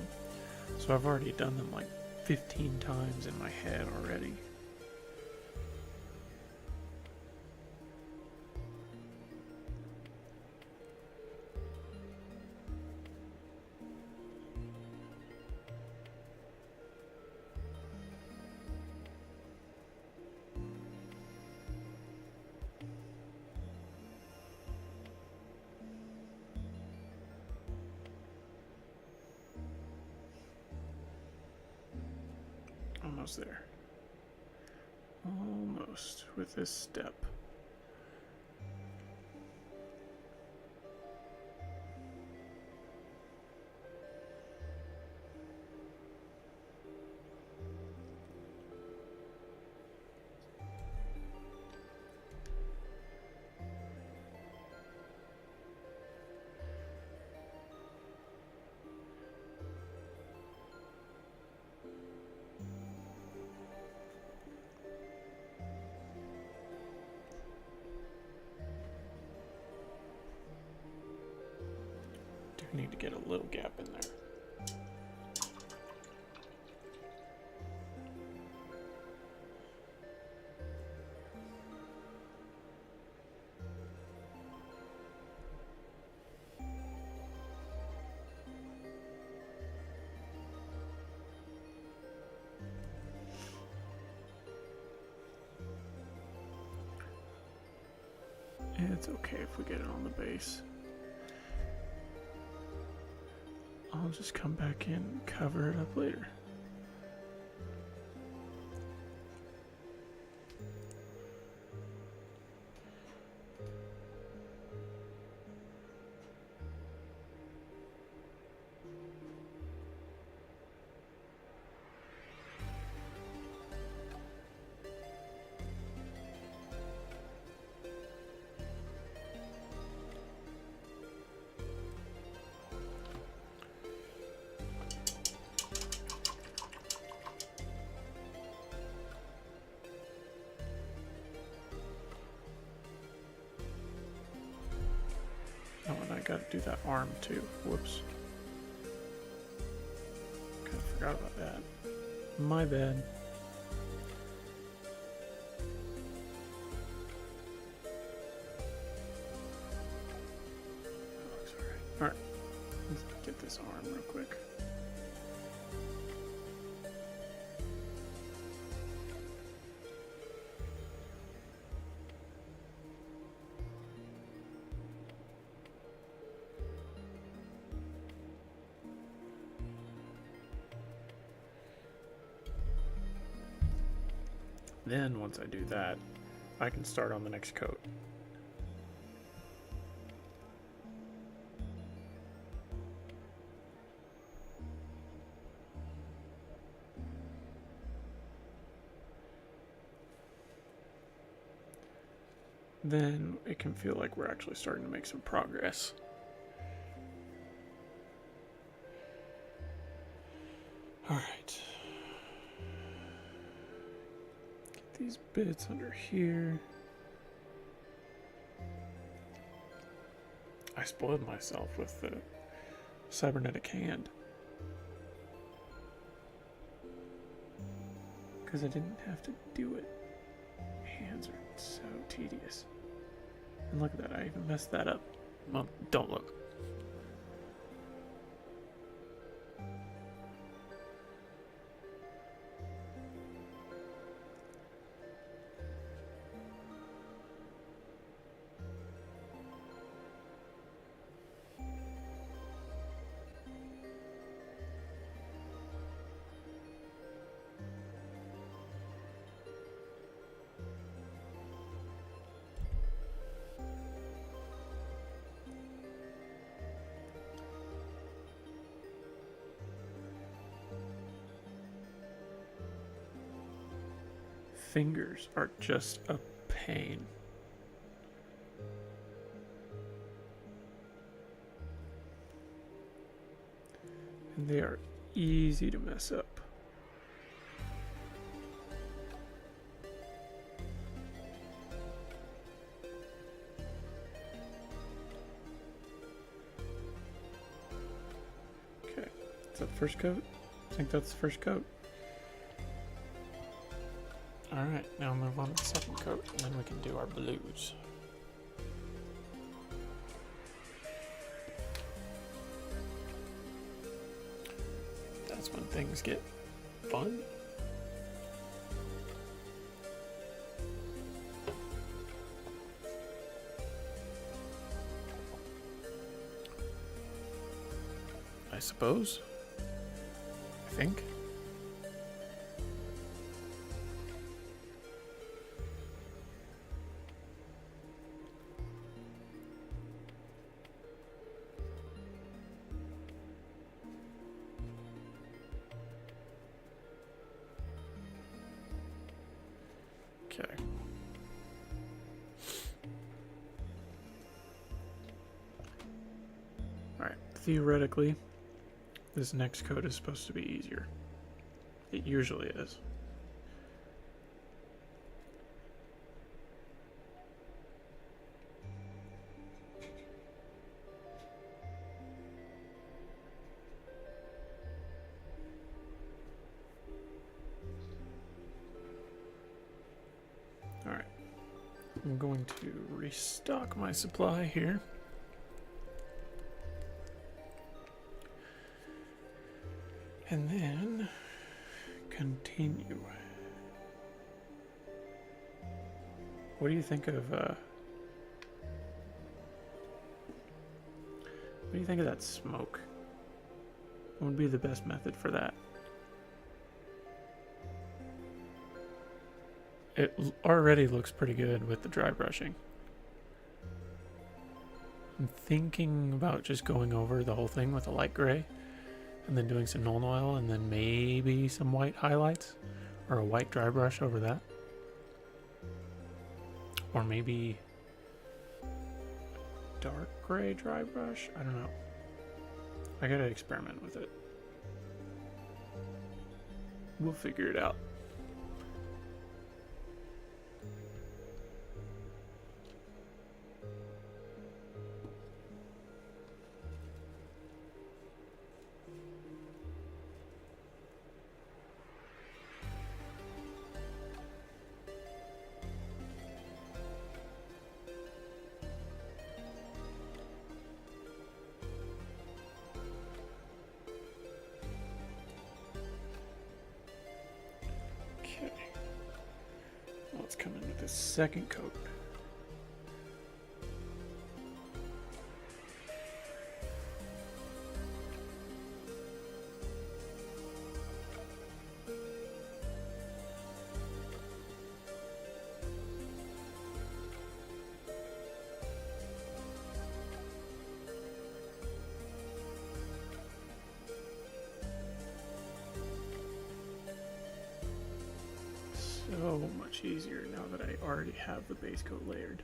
So I've already done them like 15 times in my head already. almost there. Almost with this step. Need to get a little gap in there. It's okay if we get it on the base. I'll just come back in and cover it up later. Oh, and I gotta do that arm too. Whoops. Kinda forgot about that. My bad. That looks alright. Alright. Let's get this arm real quick. Then, once I do that, I can start on the next coat. Then it can feel like we're actually starting to make some progress. All right. These bits under here. I spoiled myself with the cybernetic hand because I didn't have to do it. Hands are so tedious. And look at that, I even messed that up. Well, don't look. Fingers are just a pain. And they are easy to mess up. Okay, is that the first coat? I think that's the first coat. Alright, now move on to the second coat, and then we can do our blues. That's when things get fun. I suppose. I think. Okay. Alright, theoretically, this next code is supposed to be easier. It usually is. Alright. I'm going to restock my supply here. And then continue. What do you think of what do you think of that smoke? What would be the best method for that? It already looks pretty good with the dry brushing. I'm thinking about just going over the whole thing with a light gray and then doing some Nuln Oil and then maybe some white highlights or a white dry brush over that. Or maybe dark gray dry brush? I don't know. I gotta experiment with it. We'll figure it out. Let's come in with the second coat. So much easier now that I already have the base coat layered.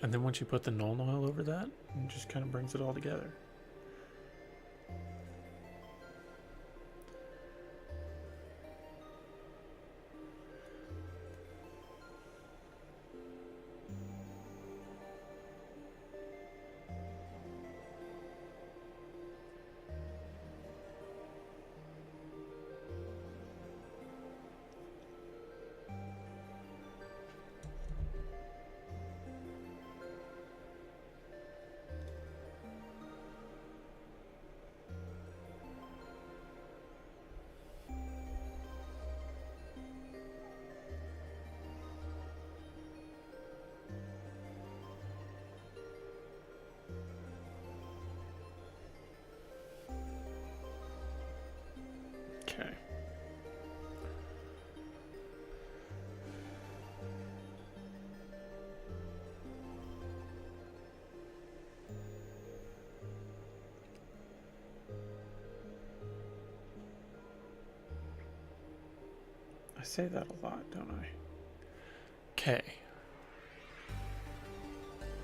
And then once you put the Nuln Oil over that, it just kind of brings it all together. Okay. I say that a lot, don't I? Okay.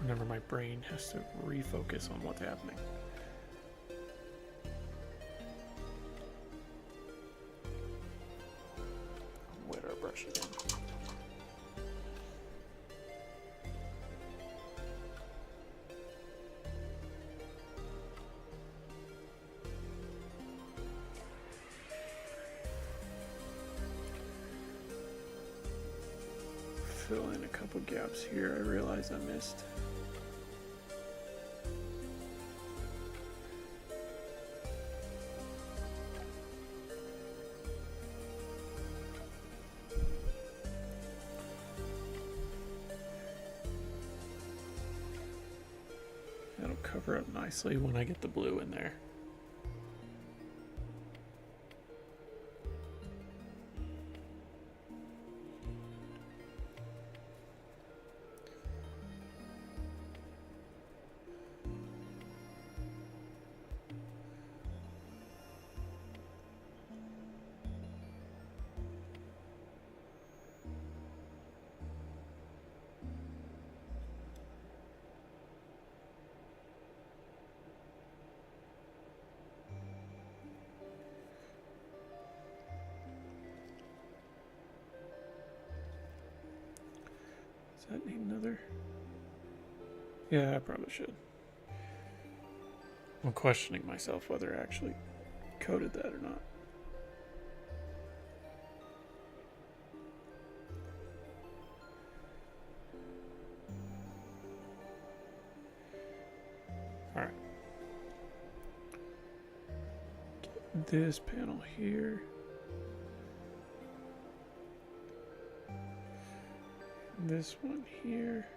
Whenever my brain has to refocus on what's happening. Wet our brush again. Fill in a couple gaps here I realized I missed. cover up nicely when I get the blue in there. Does that need another? Yeah, I probably should. I'm questioning myself whether I actually coded that or not. Alright. Get this panel here. This one here.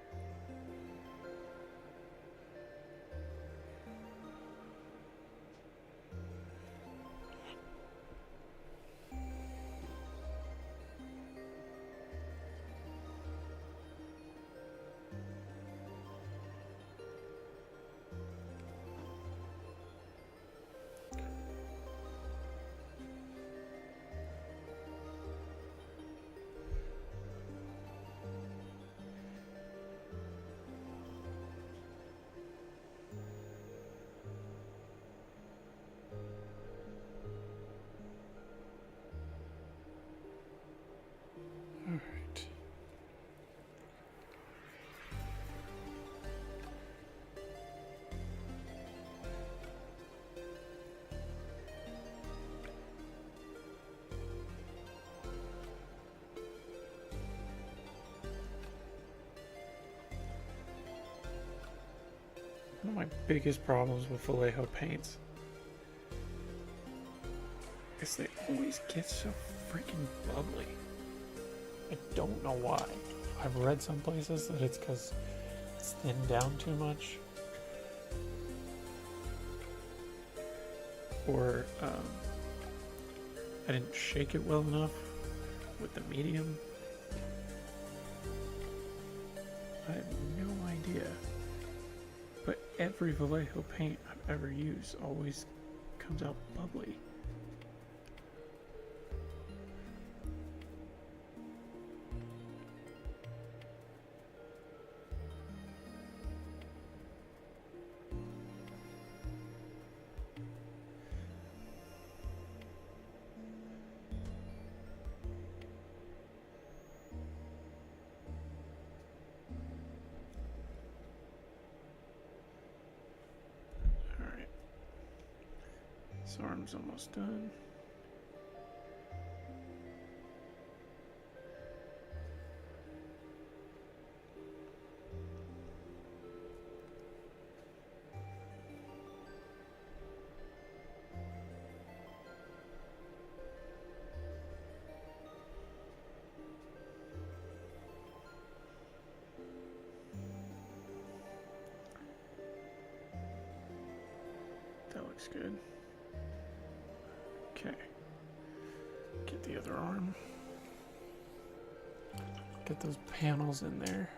Alright. One of my biggest problems with Vallejo paints is they always get so freaking bubbly. I don't know why. I've read some places that it's because it's thinned down too much. Or I didn't shake it well enough with the medium. I have no idea. But every Vallejo paint I've ever used always comes out bubbly. This arm's almost done. That looks good. Okay. Get the other arm. Get those panels in there.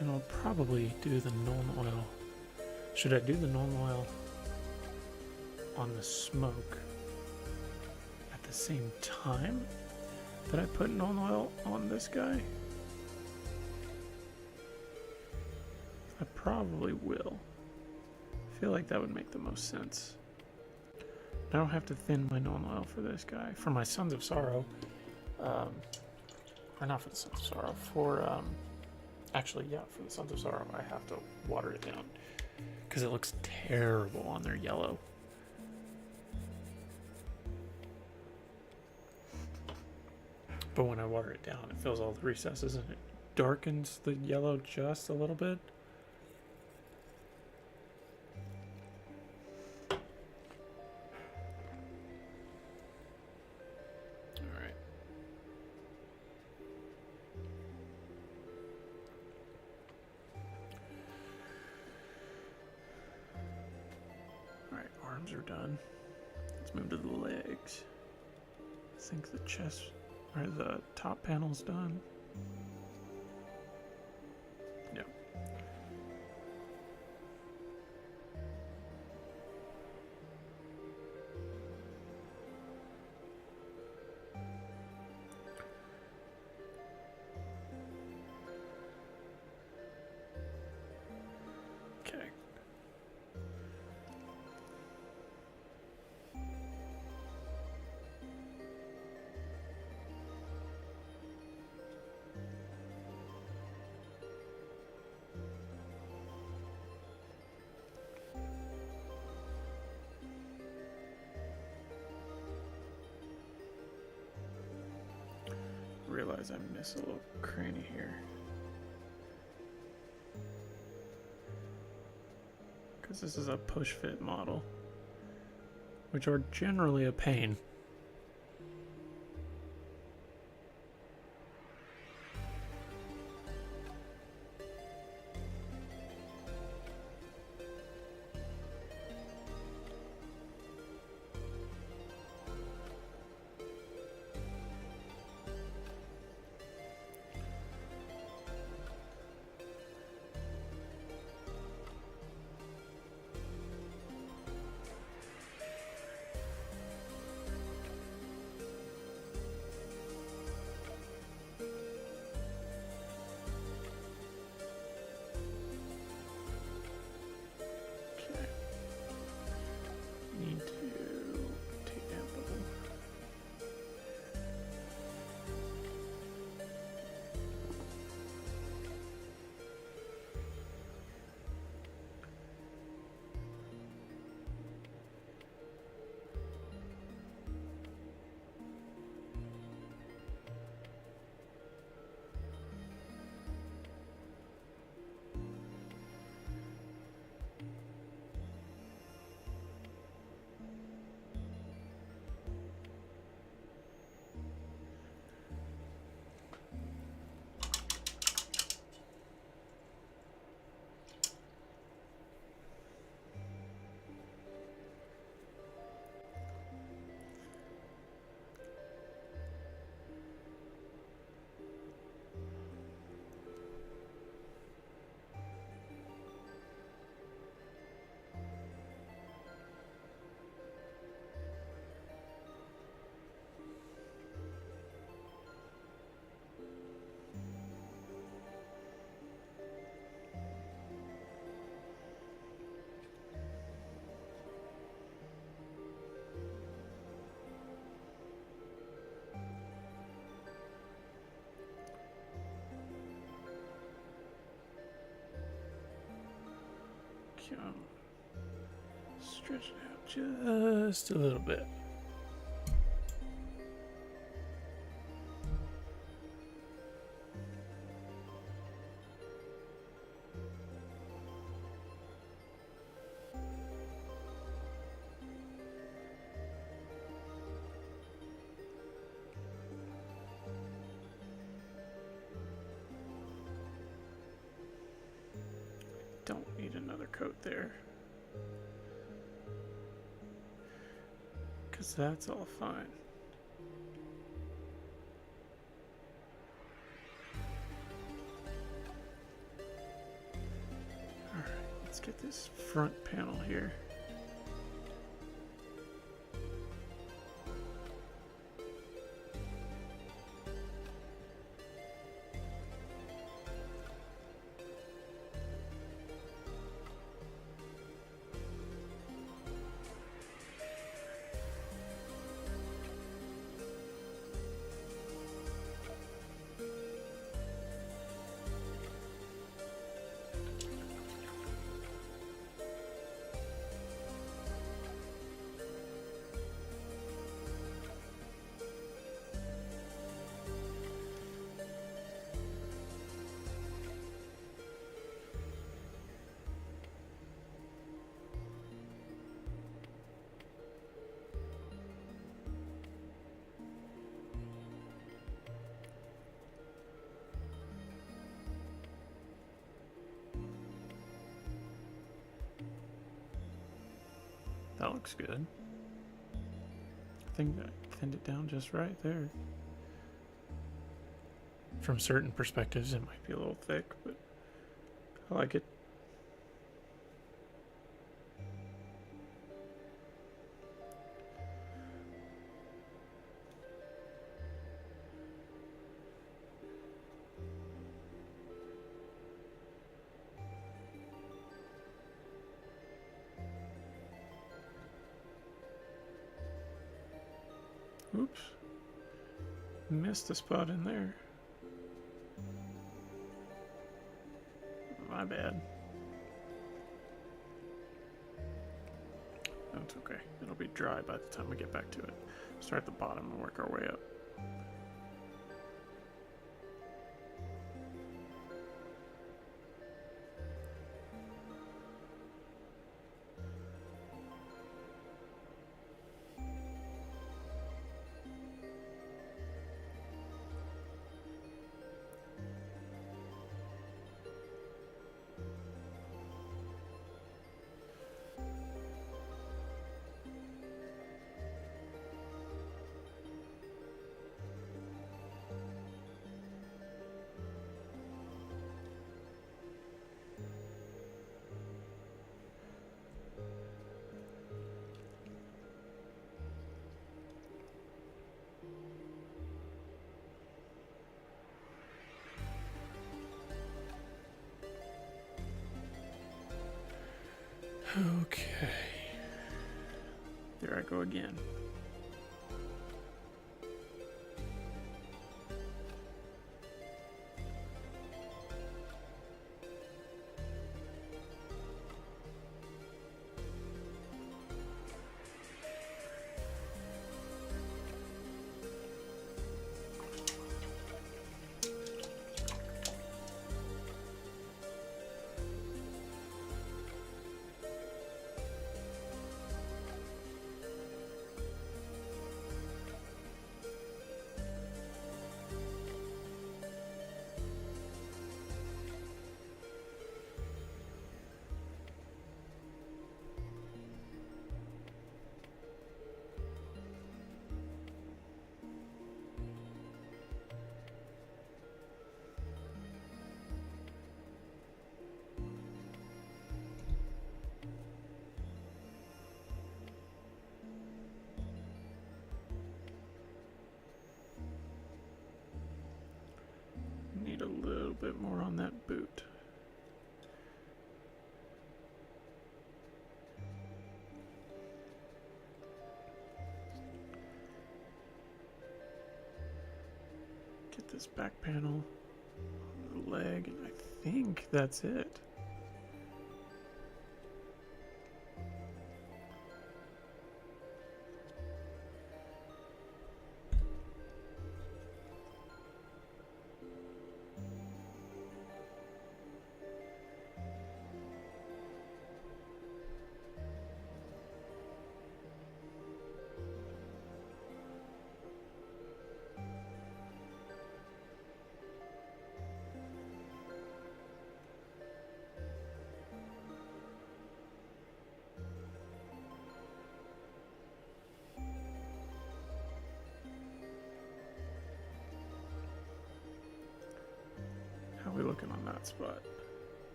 And I'll probably do the Nuln Oil. Should I do the Nuln Oil on the smoke at the same time that I put Nuln Oil on this guy? I probably will. I feel like that would make the most sense. I don't have to thin my Nuln Oil for this guy. For my Sons of Sorrow, or not for the Sons of Sorrow, for, actually, yeah, for the Sons of Sorrow, I have to water it down because it looks terrible on their yellow. But when I water it down, it fills all the recesses and it darkens the yellow just a little bit. Arms are done. Let's move to the legs. I think the chest or the top panel's done. Yeah. Okay. Realize I missed a little cranny here. Because this is a push fit model, which are generally a pain. Stretch it out just a little bit. Don't need another coat there, because that's all fine. this front panel here. That looks good. I think I thinned it down just right there. From certain perspectives, it might be a little thick, but I like it. Oops. Missed a spot in there. My bad. That's okay. It'll be dry by the time we get back to it. Start at the bottom and work our way up. Okay. There I go again. Need a little bit more on that boot. Get this back panel on the leg, and I think that's it. How are we looking on that spot?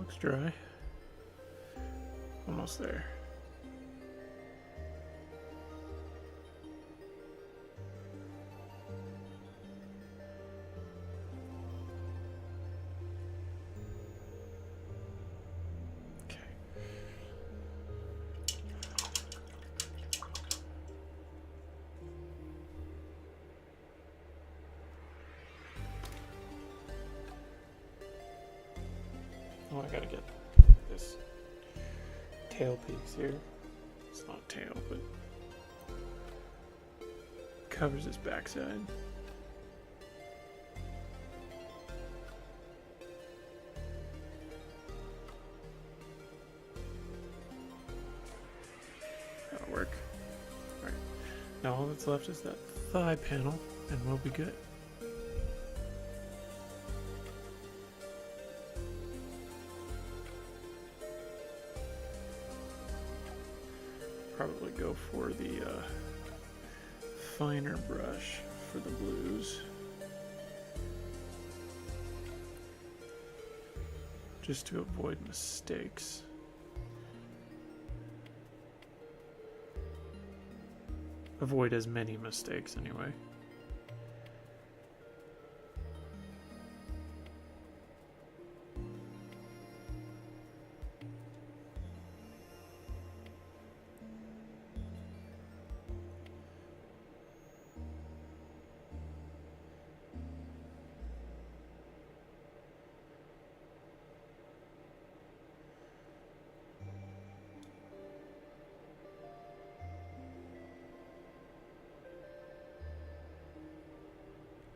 looks dry. Almost there. Oh, I gotta get this tail piece here. It's not tail, but covers his backside. That'll work. Alright. Now all that's left is that thigh panel, and we'll be good. Probably go for the finer brush for the blues, just to avoid mistakes. Avoid as many mistakes anyway.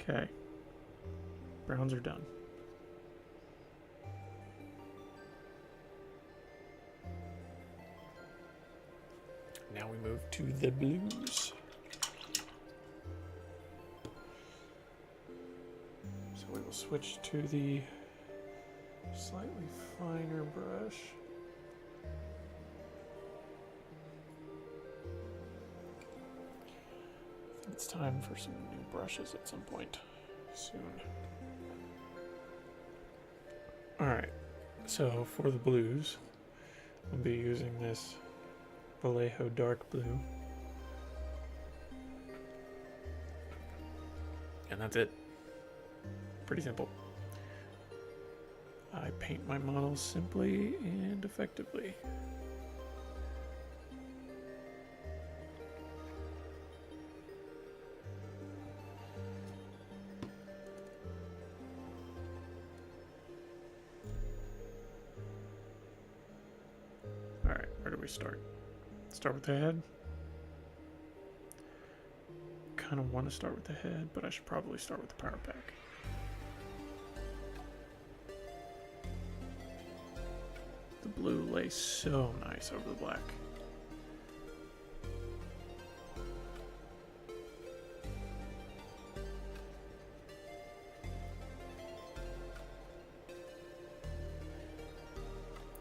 Okay, browns are done. Now we move to the blues. So we will switch to the slightly finer brush. It's time for some new brushes at some point soon. Alright, so for the blues, I'll be using this Vallejo Dark Blue. And that's it. Pretty simple. I paint my models simply and effectively. Alright, where do we start? Start with the head. Kind of want to start with the head, but I should probably start with the power pack. The blue lays so nice over the black.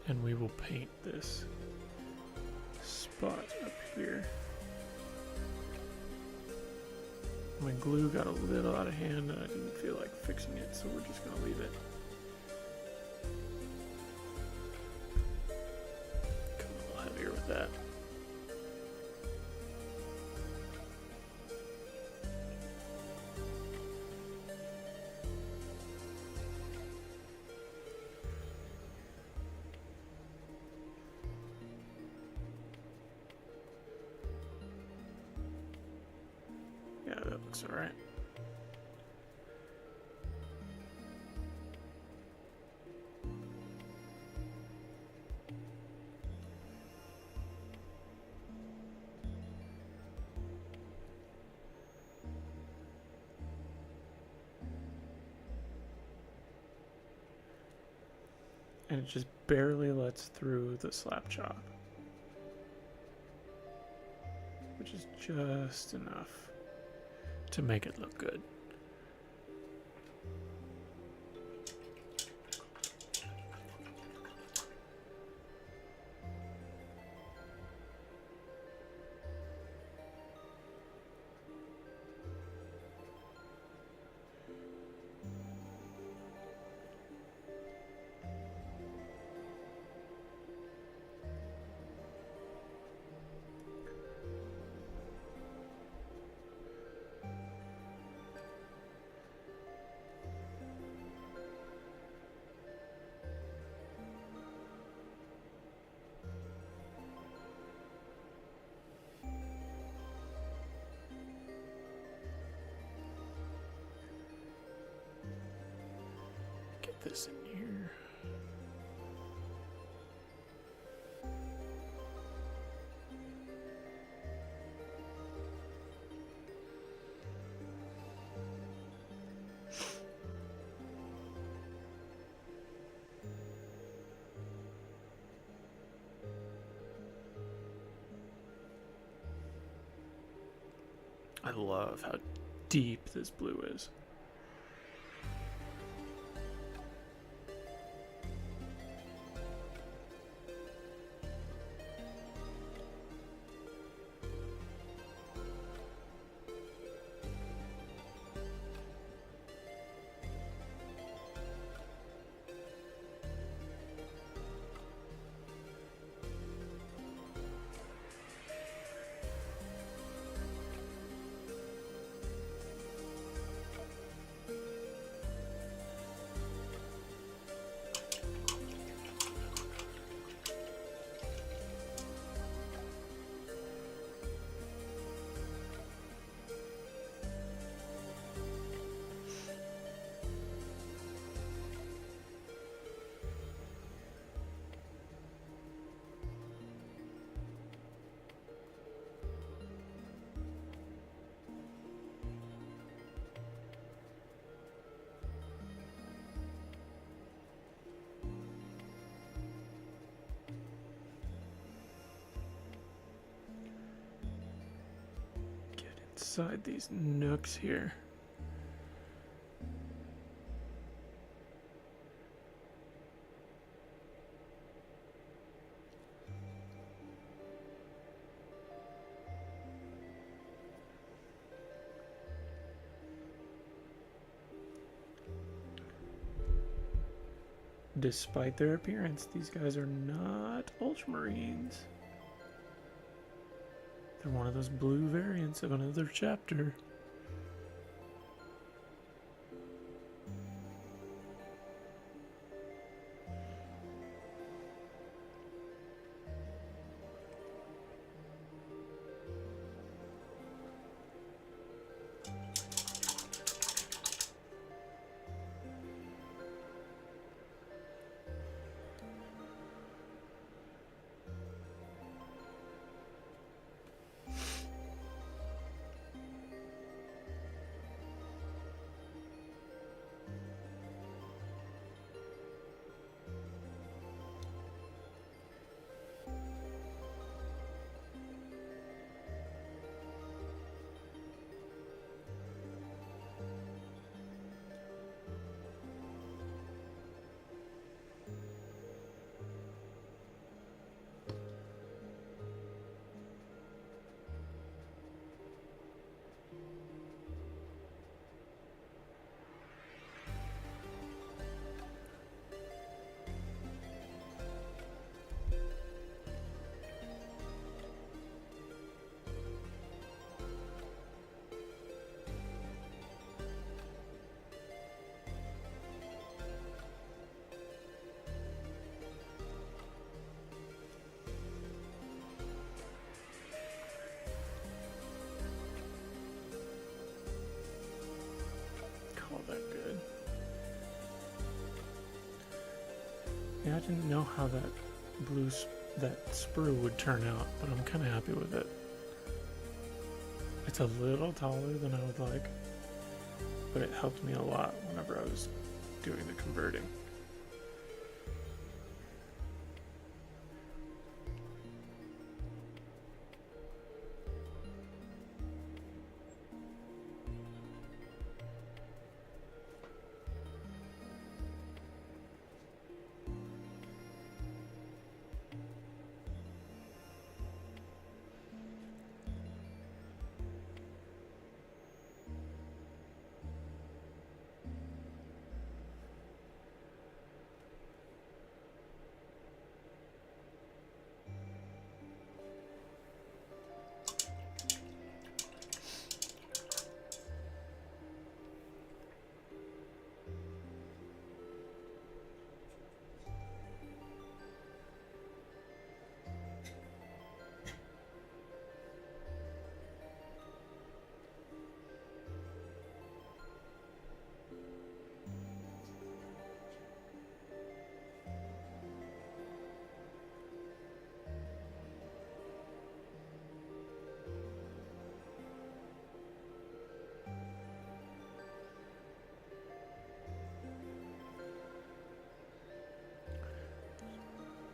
And we will paint this spot up here. My glue got a little out of hand and I didn't feel like fixing it, so we're just gonna leave it. Come a little heavier with that. Yeah, that looks alright. And it just barely lets through the slap chop, which is just enough to make it look good. this in here. I love how deep this blue is. Inside these nooks here. Despite their appearance, these guys are not ultramarines. They're one of those blue variants of another chapter. That good. Yeah, I didn't know how that sprue would turn out, but I'm kind of happy with it. It's a little taller than I would like, but it helped me a lot whenever I was doing the converting.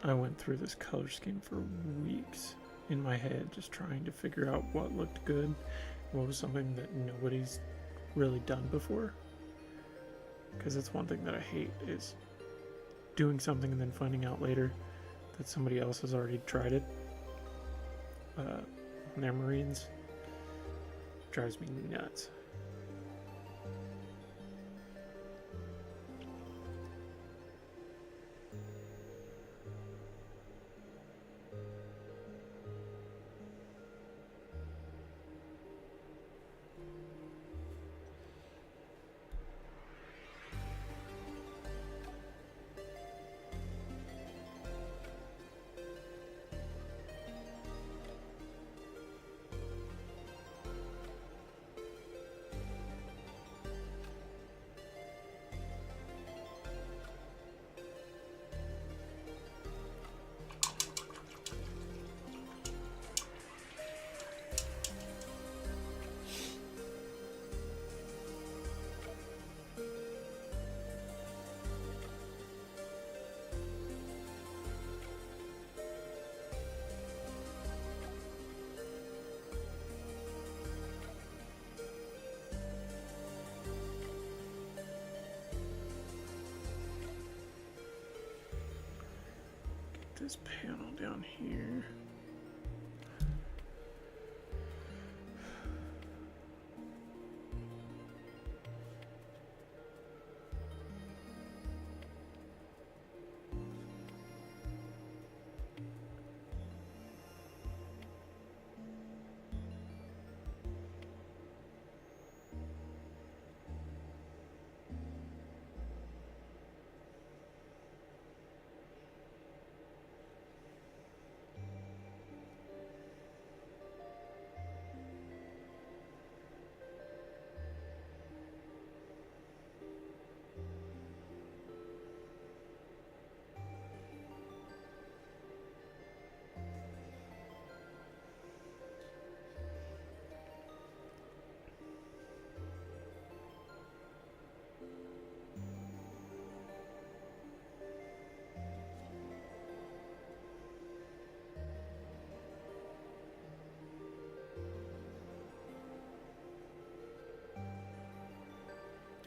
I went through this color scheme for weeks in my head, just trying to figure out what looked good, what was something that nobody's really done before. Because that's one thing that I hate, is doing something and then finding out later that somebody else has already tried it on their Marines. Drives me nuts. This panel down here.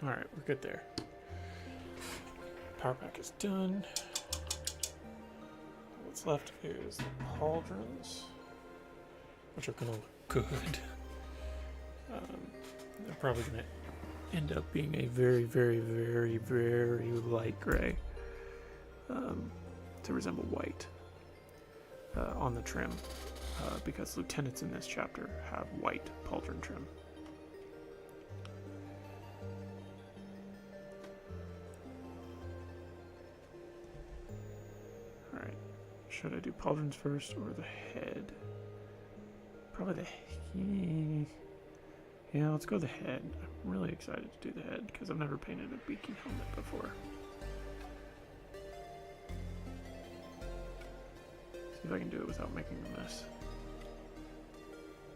Alright, we're good there. Power pack is done. What's left is the pauldrons, which are going to look good. They're probably going to end up being a very, very, very, very light gray to resemble white on the trim, because lieutenants in this chapter have white pauldron trim. Should I do pauldrons first or the head? Probably the head. Yeah, let's go the head. I'm really excited to do the head because I've never painted a beaky helmet before. See if I can do it without making a mess.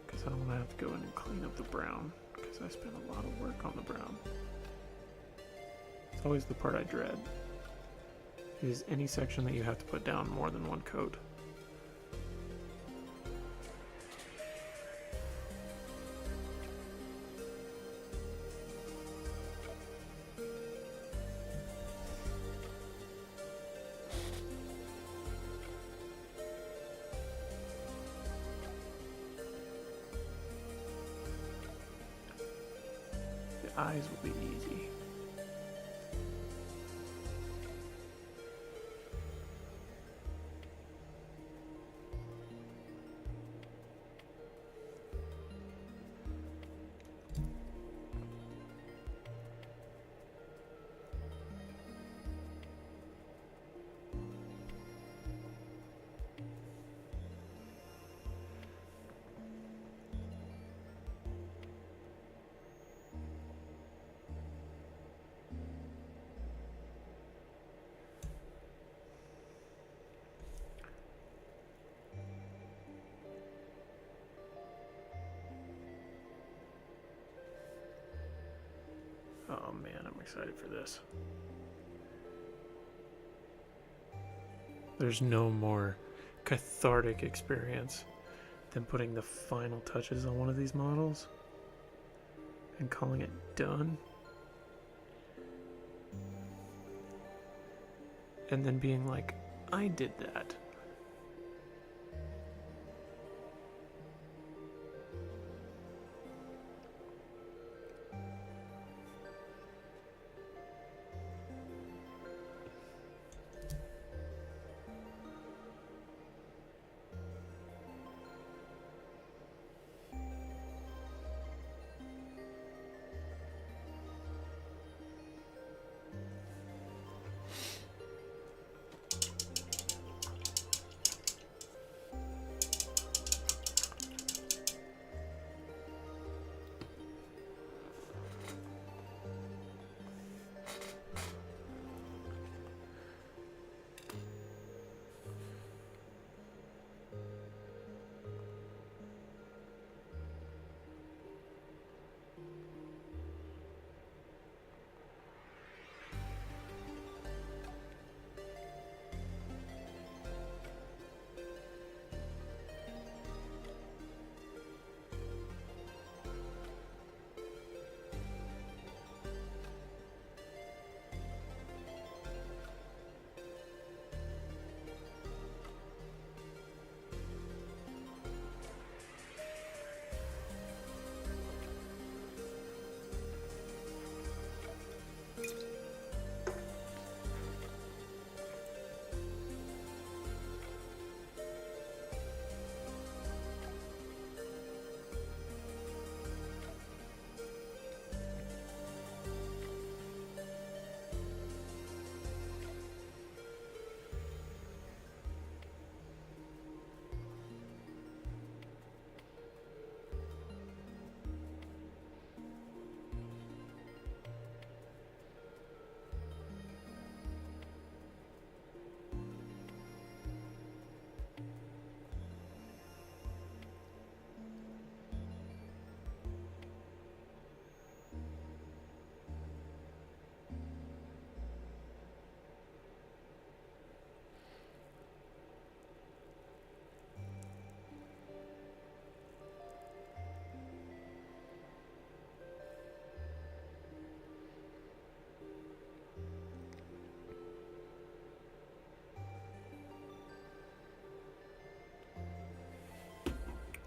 Because I don't want to have to go in and clean up the brown, because I spent a lot of work on the brown. It's always the part I dread. Is any section that you have to put down more than one coat. The eyes will be easy. Oh man, I'm excited for this. There's no more cathartic experience than putting the final touches on one of these models and calling it done. And then being like, I did that.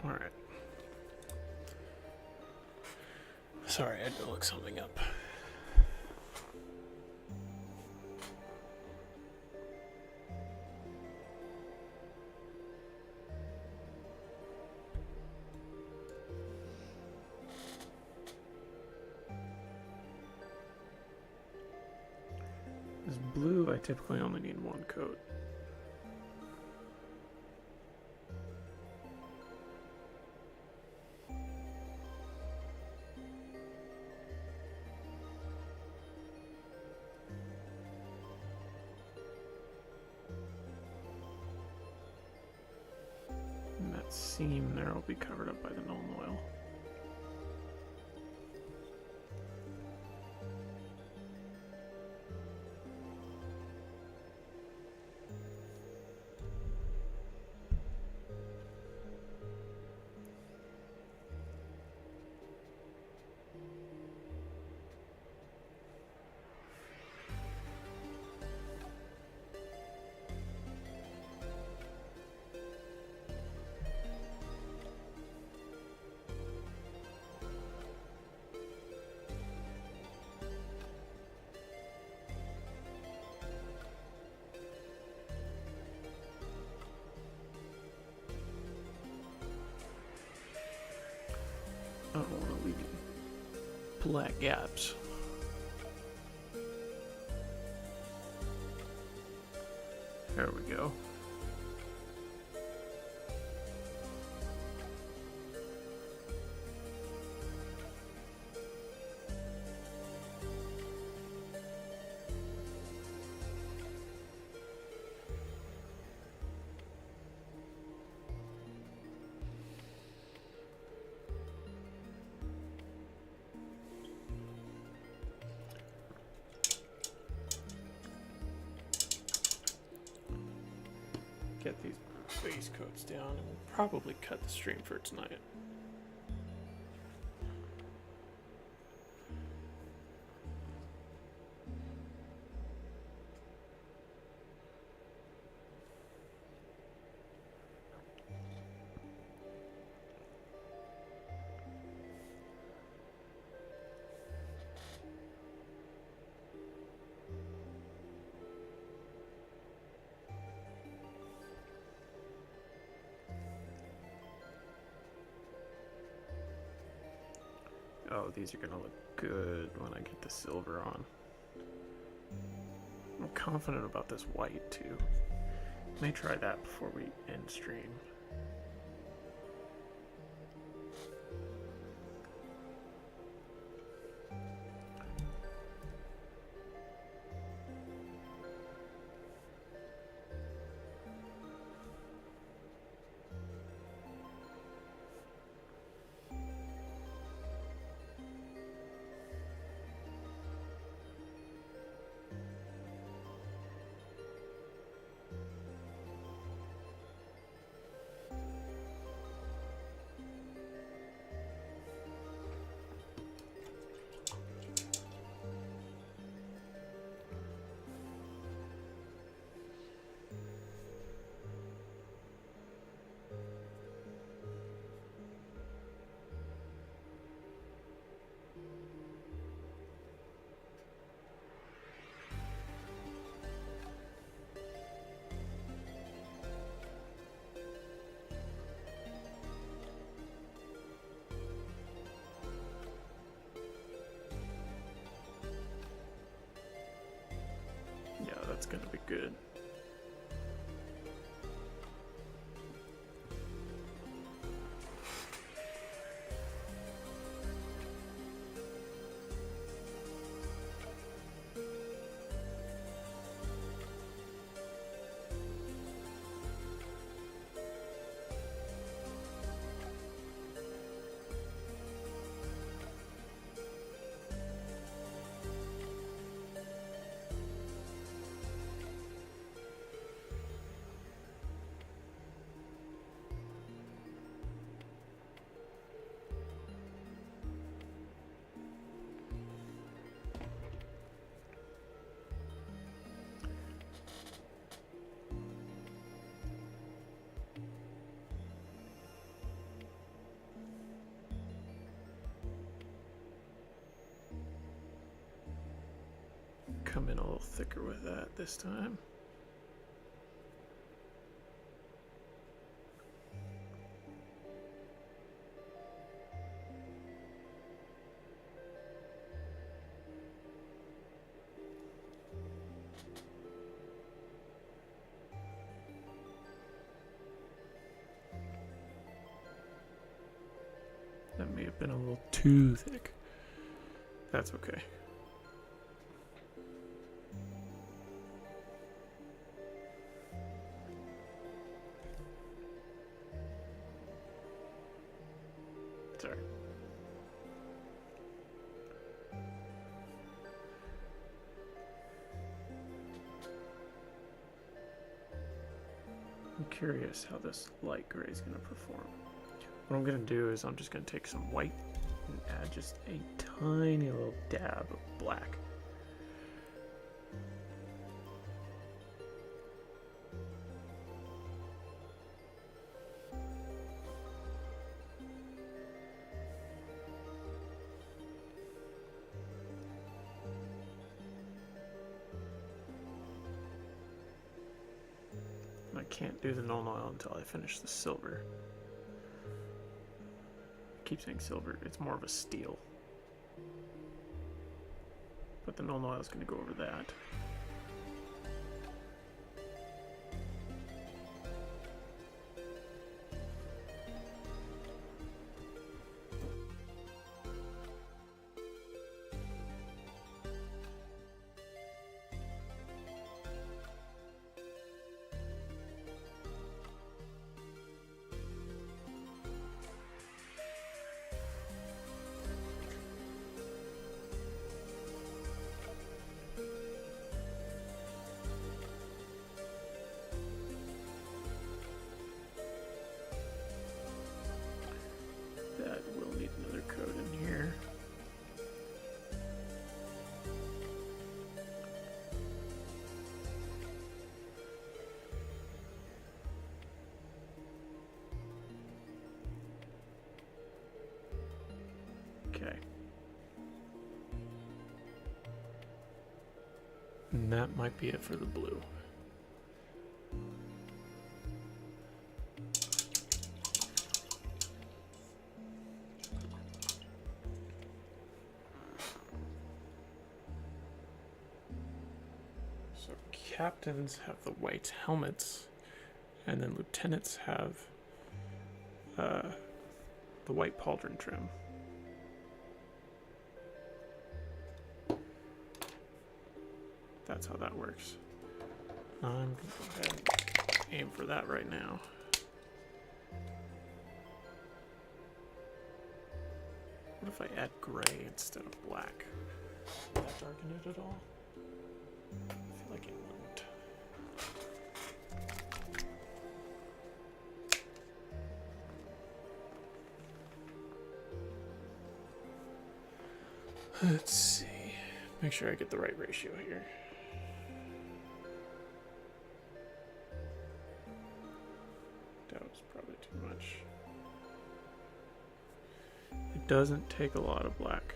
Alright. Sorry, I had to look something up. This blue, I typically only need one coat. And that seam there will be covered up by the Nuln Oil. I don't want to leave black gaps. There we go. these coats down and we'll probably cut the stream for tonight. Oh, these are gonna look good when I get the silver on. I'm confident about this white too. May try that before we end stream. Yeah, that's gonna be good. Come in a little thicker with that this time. That may have been a little too thick. That's okay. Sorry. I'm curious how this light gray is going to perform. What I'm going to do is I'm just going to take some white and add just a tiny little dab of black. I can't do the null oil until I finish the silver. I keep saying silver, it's more of a steel. But the null oil is going to go over that. Okay. And that might be it for the blue. So captains have the white helmets, and then lieutenants have the white pauldron trim. That's how that works. I'm gonna go ahead and aim for that right now. What if I add gray instead of black? Would that darken it at all? I feel like it wouldn't. Let's see. Make sure I get the right ratio here. That was probably too much. It doesn't take a lot of black.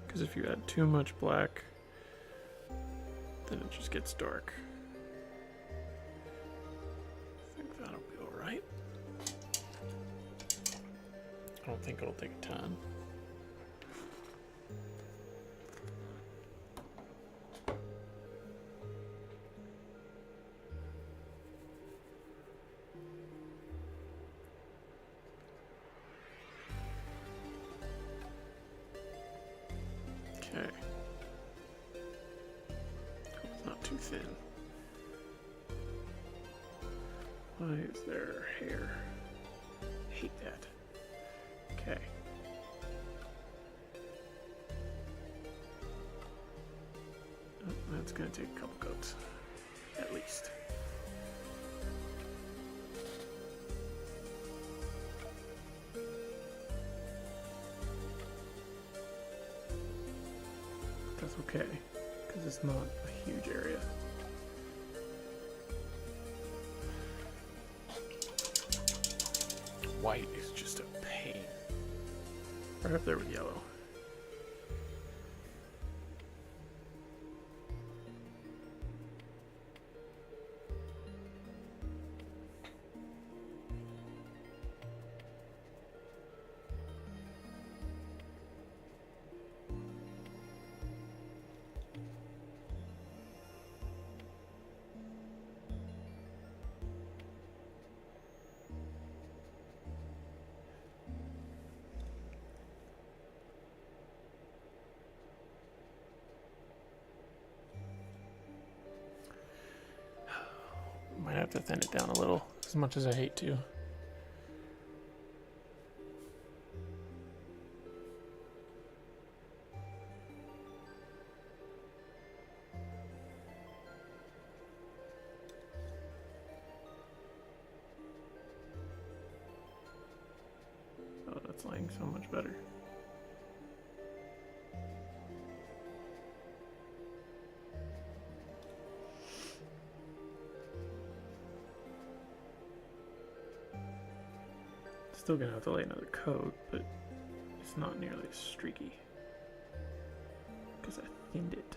Because if you add too much black, then it just gets dark. I think that'll be alright. I don't think it'll take a ton. Okay. Hope it's not too thin. Why is there hair? Hate that. Okay. Oh, that's gonna take a couple coats, at least. That's okay, because it's not a huge area. White is just a pain. Right up there with yellow. Might have to thin it down a little, as much as I hate to. Oh, that's laying so much better. Still gonna have to lay another coat, but it's not nearly as streaky because I thinned it.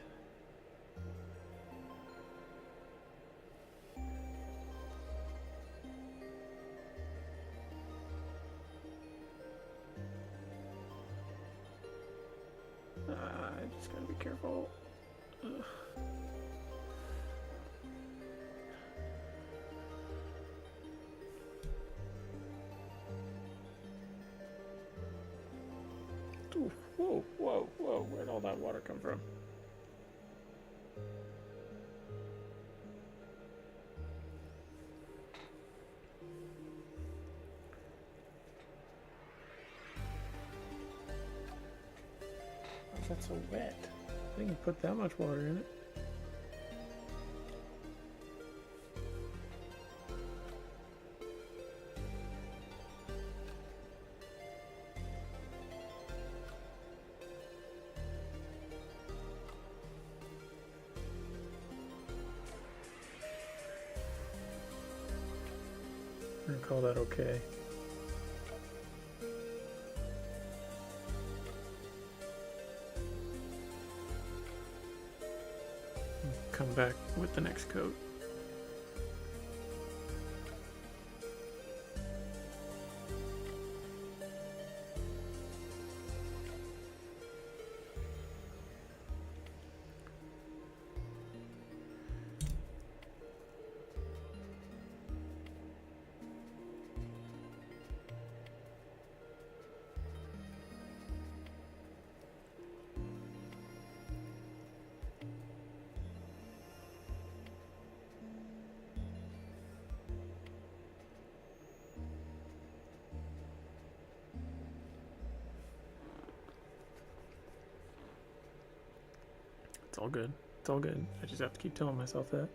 I just gotta be careful. Ugh. Ooh, whoa, whoa, whoa, where'd all that water come from? Why is that so wet? I didn't put that much water in it. We're gonna call that okay. Come back with the next coat. It's all good. It's all good. I just have to keep telling myself that.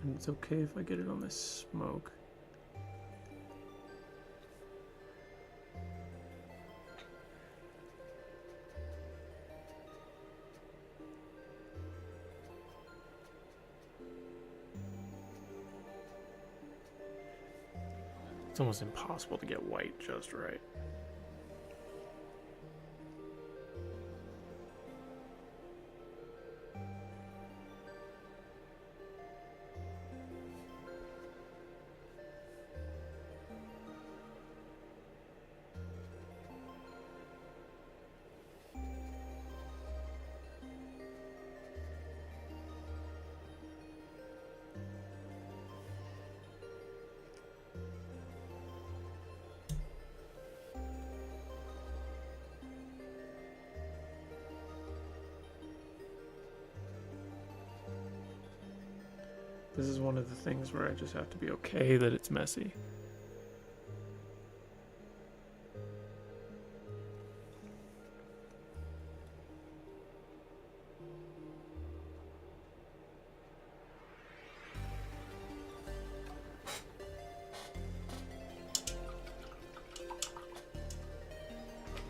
And it's okay if I get it on this smoke. It's almost impossible to get white just right. This is one of the things where I just have to be okay that it's messy.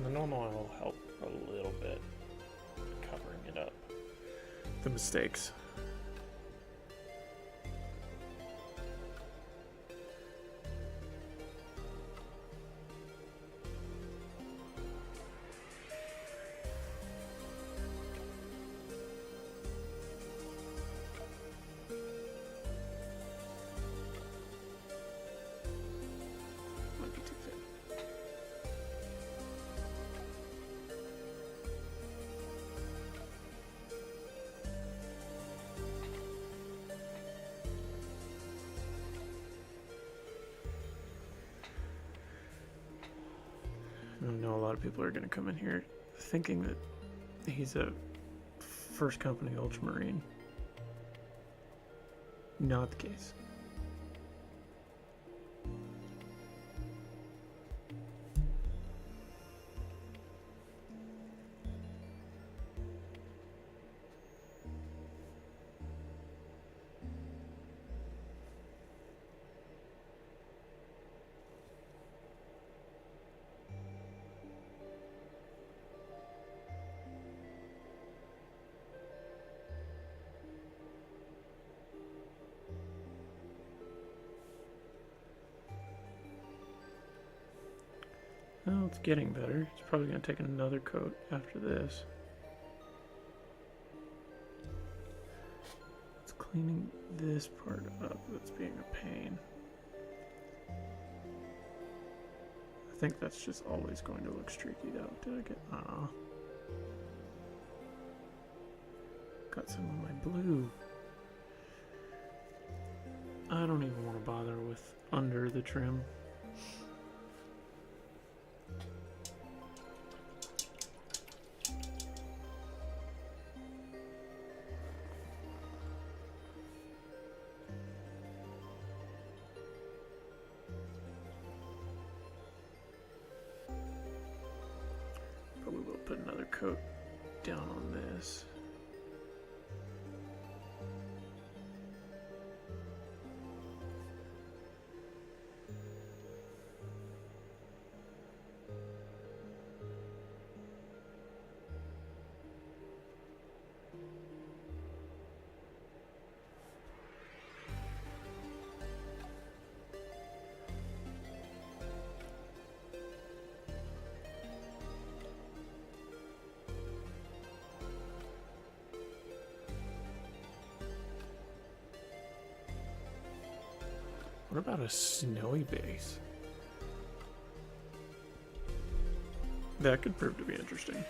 The normal oil will help a little bit covering it up. The mistakes. Might be too thin. I know a lot of people are going to come in here thinking that he's a first company ultramarine. Not the case. Well, it's getting better. It's probably going to take another coat after this. It's cleaning this part up that's being a pain. I think that's just always going to look streaky out. Did I get... Got some of my blue. I don't even want to bother with under the trim. Probably will put another coat down on this. about a snowy base? That could prove to be interesting.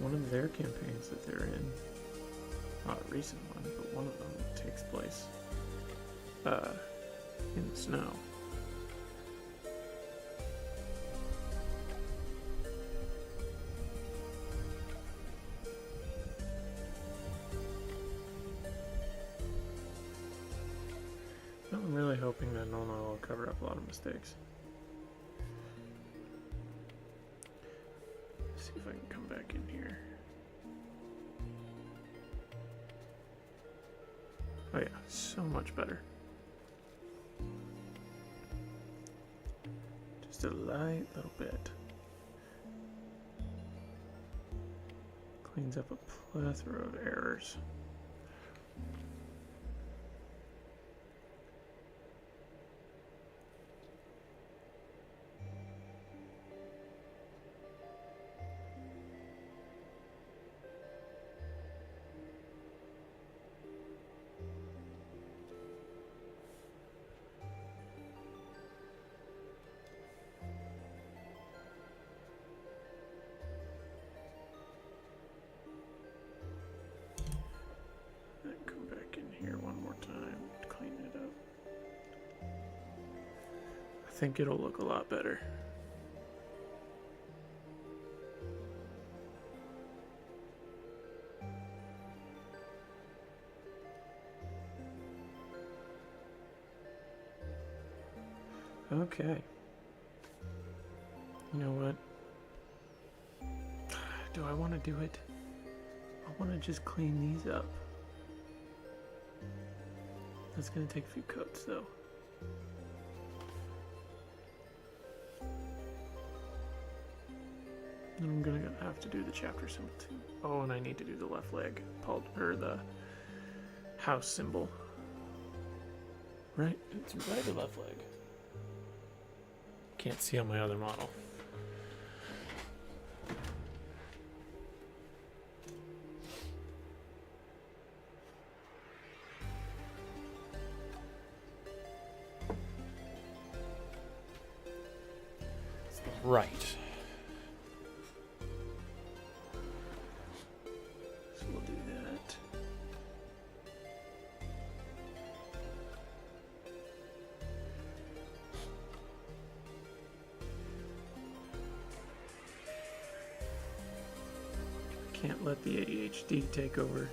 One of their campaigns that they're in, not a recent one, but one of them takes place in the snow. Well, I'm really hoping that Nona will cover up a lot of mistakes. Let's see if I can come back in here. Oh yeah, so much better. Just a light little bit. Cleans up a plethora of errors. I think it'll look a lot better. Okay. You know what? Do I want to do it? I want to just clean these up. That's going to take a few coats though. I'm gonna have to do the chapter symbol too. Oh, and I need to do the left leg, or the house symbol. Right? It's right or left leg. Can't see on my other model. Right. So we'll do that. Can't let the ADHD take over,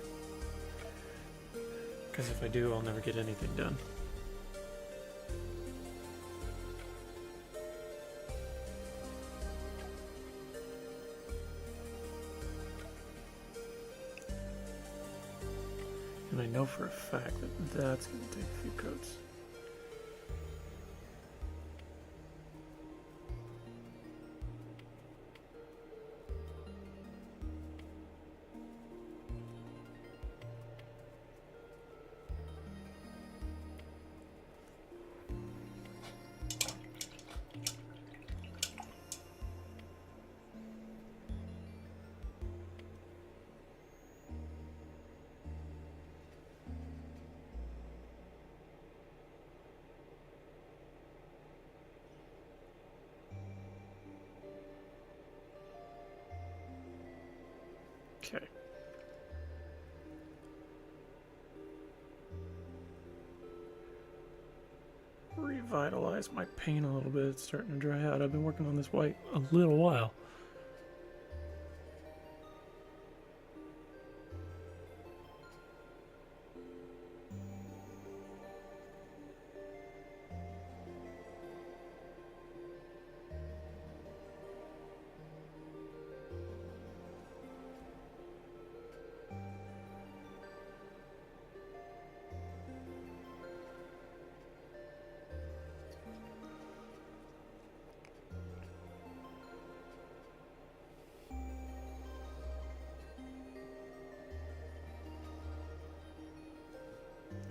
because if I do, I'll never get anything done. And I know for a fact that that's going to take a few coats. Okay. Revitalize my paint a little bit. It's starting to dry out. I've been working on this white a little while.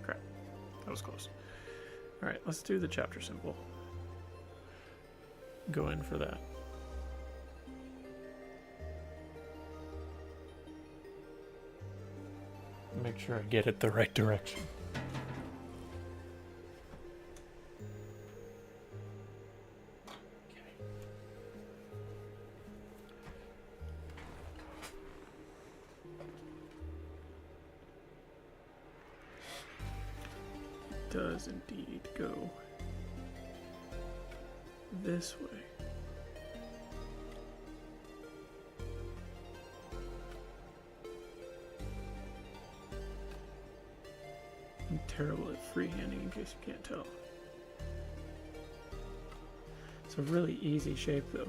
Crap. That was close. Alright, let's do the chapter symbol. Go in for that. Make sure I get it the right direction. does indeed go this way. I'm terrible at freehanding, in case you can't tell. It's a really easy shape though.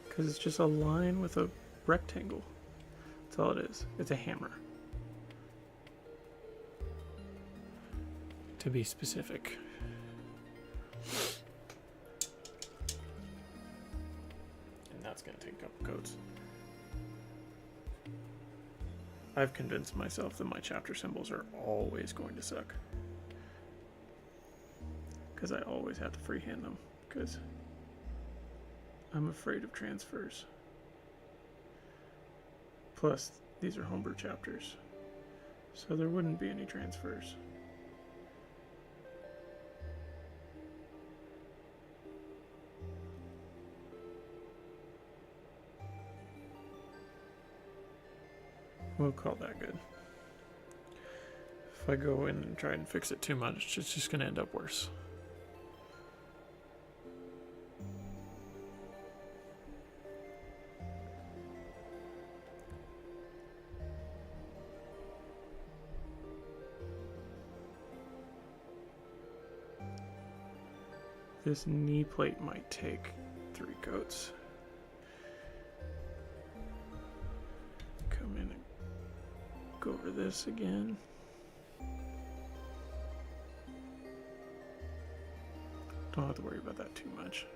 Because it's just a line with a rectangle. That's all it is. It's a hammer. To be specific. And that's going to take a couple coats. I've convinced myself that my chapter symbols are always going to suck. Because I always have to freehand them. Because I'm afraid of transfers. Plus, these are homebrew chapters, so there wouldn't be any transfers. We'll call that good. If I go in and try and fix it too much, it's just going to end up worse. This knee plate might take 3 coats. Come in and go over this again. Don't have to worry about that too much.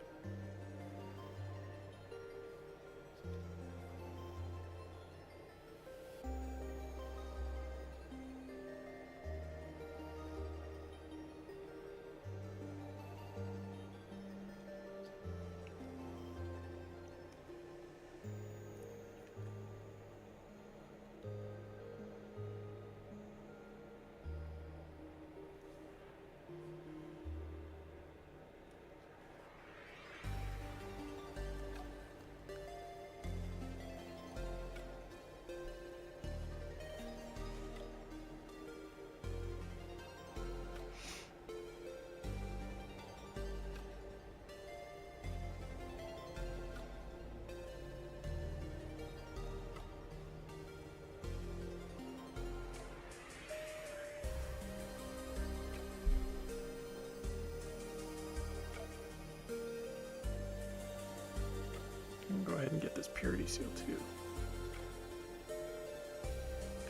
Go ahead and get this purity seal too.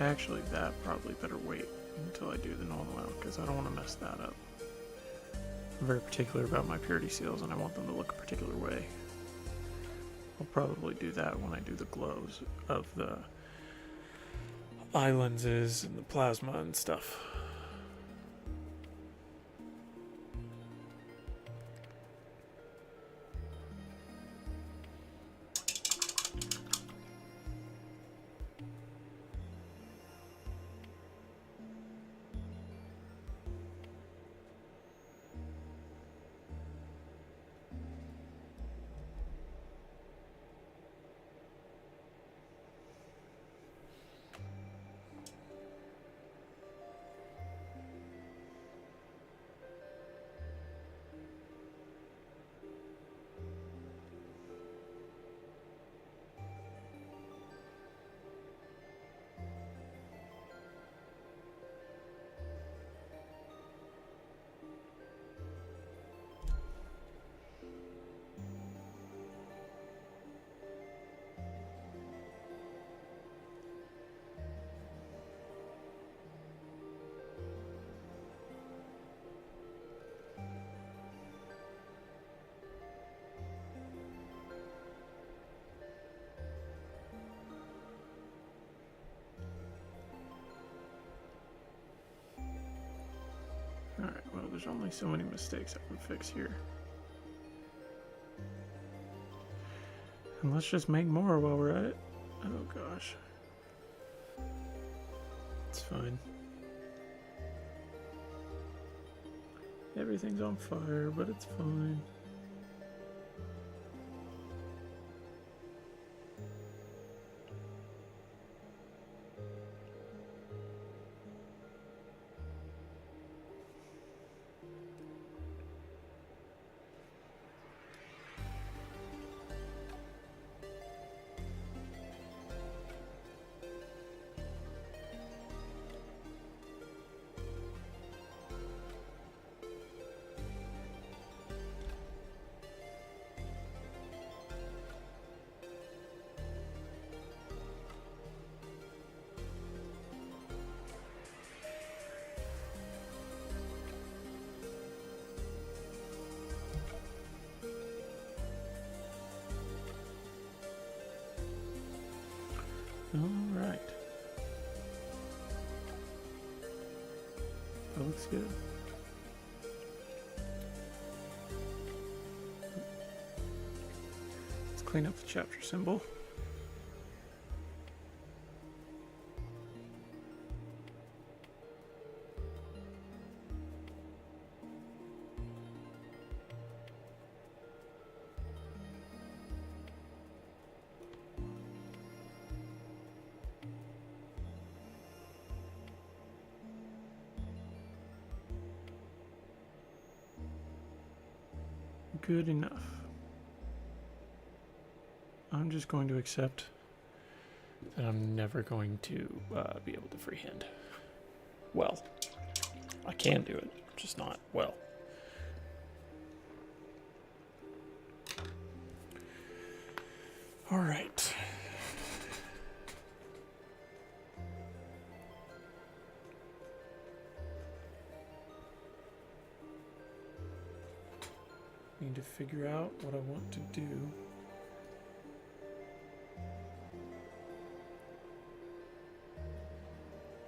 Actually, that probably better wait until I do the normal out because I don't want to mess that up. I'm very particular about my purity seals and I want them to look a particular way. I'll probably do that when I do the glows of the eye lenses and the plasma and stuff. Alright, well, there's only so many mistakes I can fix here. And let's just make more while we're at it. Oh gosh. It's fine. Everything's on fire, but it's fine. All right. That looks good. Let's clean up the chapter symbol. Good enough. I'm just going to accept that I'm never going to be able to freehand. Well, I can do it, just not well. All right. Need to figure out what I want to do.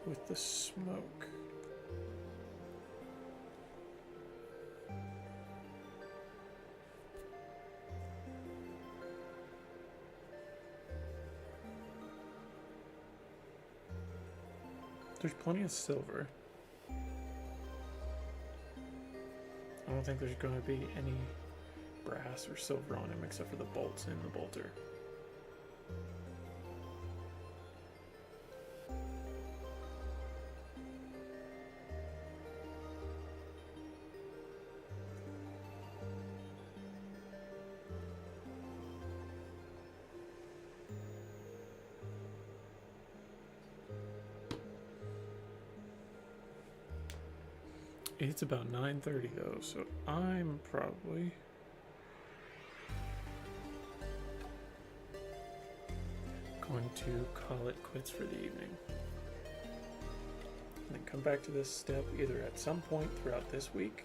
With the smoke. There's plenty of silver. I don't think there's going to be any brass or silver on him except for the bolts in the bolter. It's about 9:30 though, so I'm probably going to call it quits for the evening. And then come back to this step either at some point throughout this week,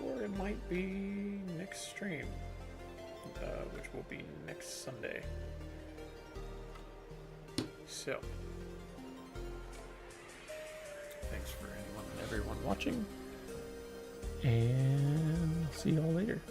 or it might be next stream, which will be next Sunday. So, thanks for everyone watching, and I'll see y'all later.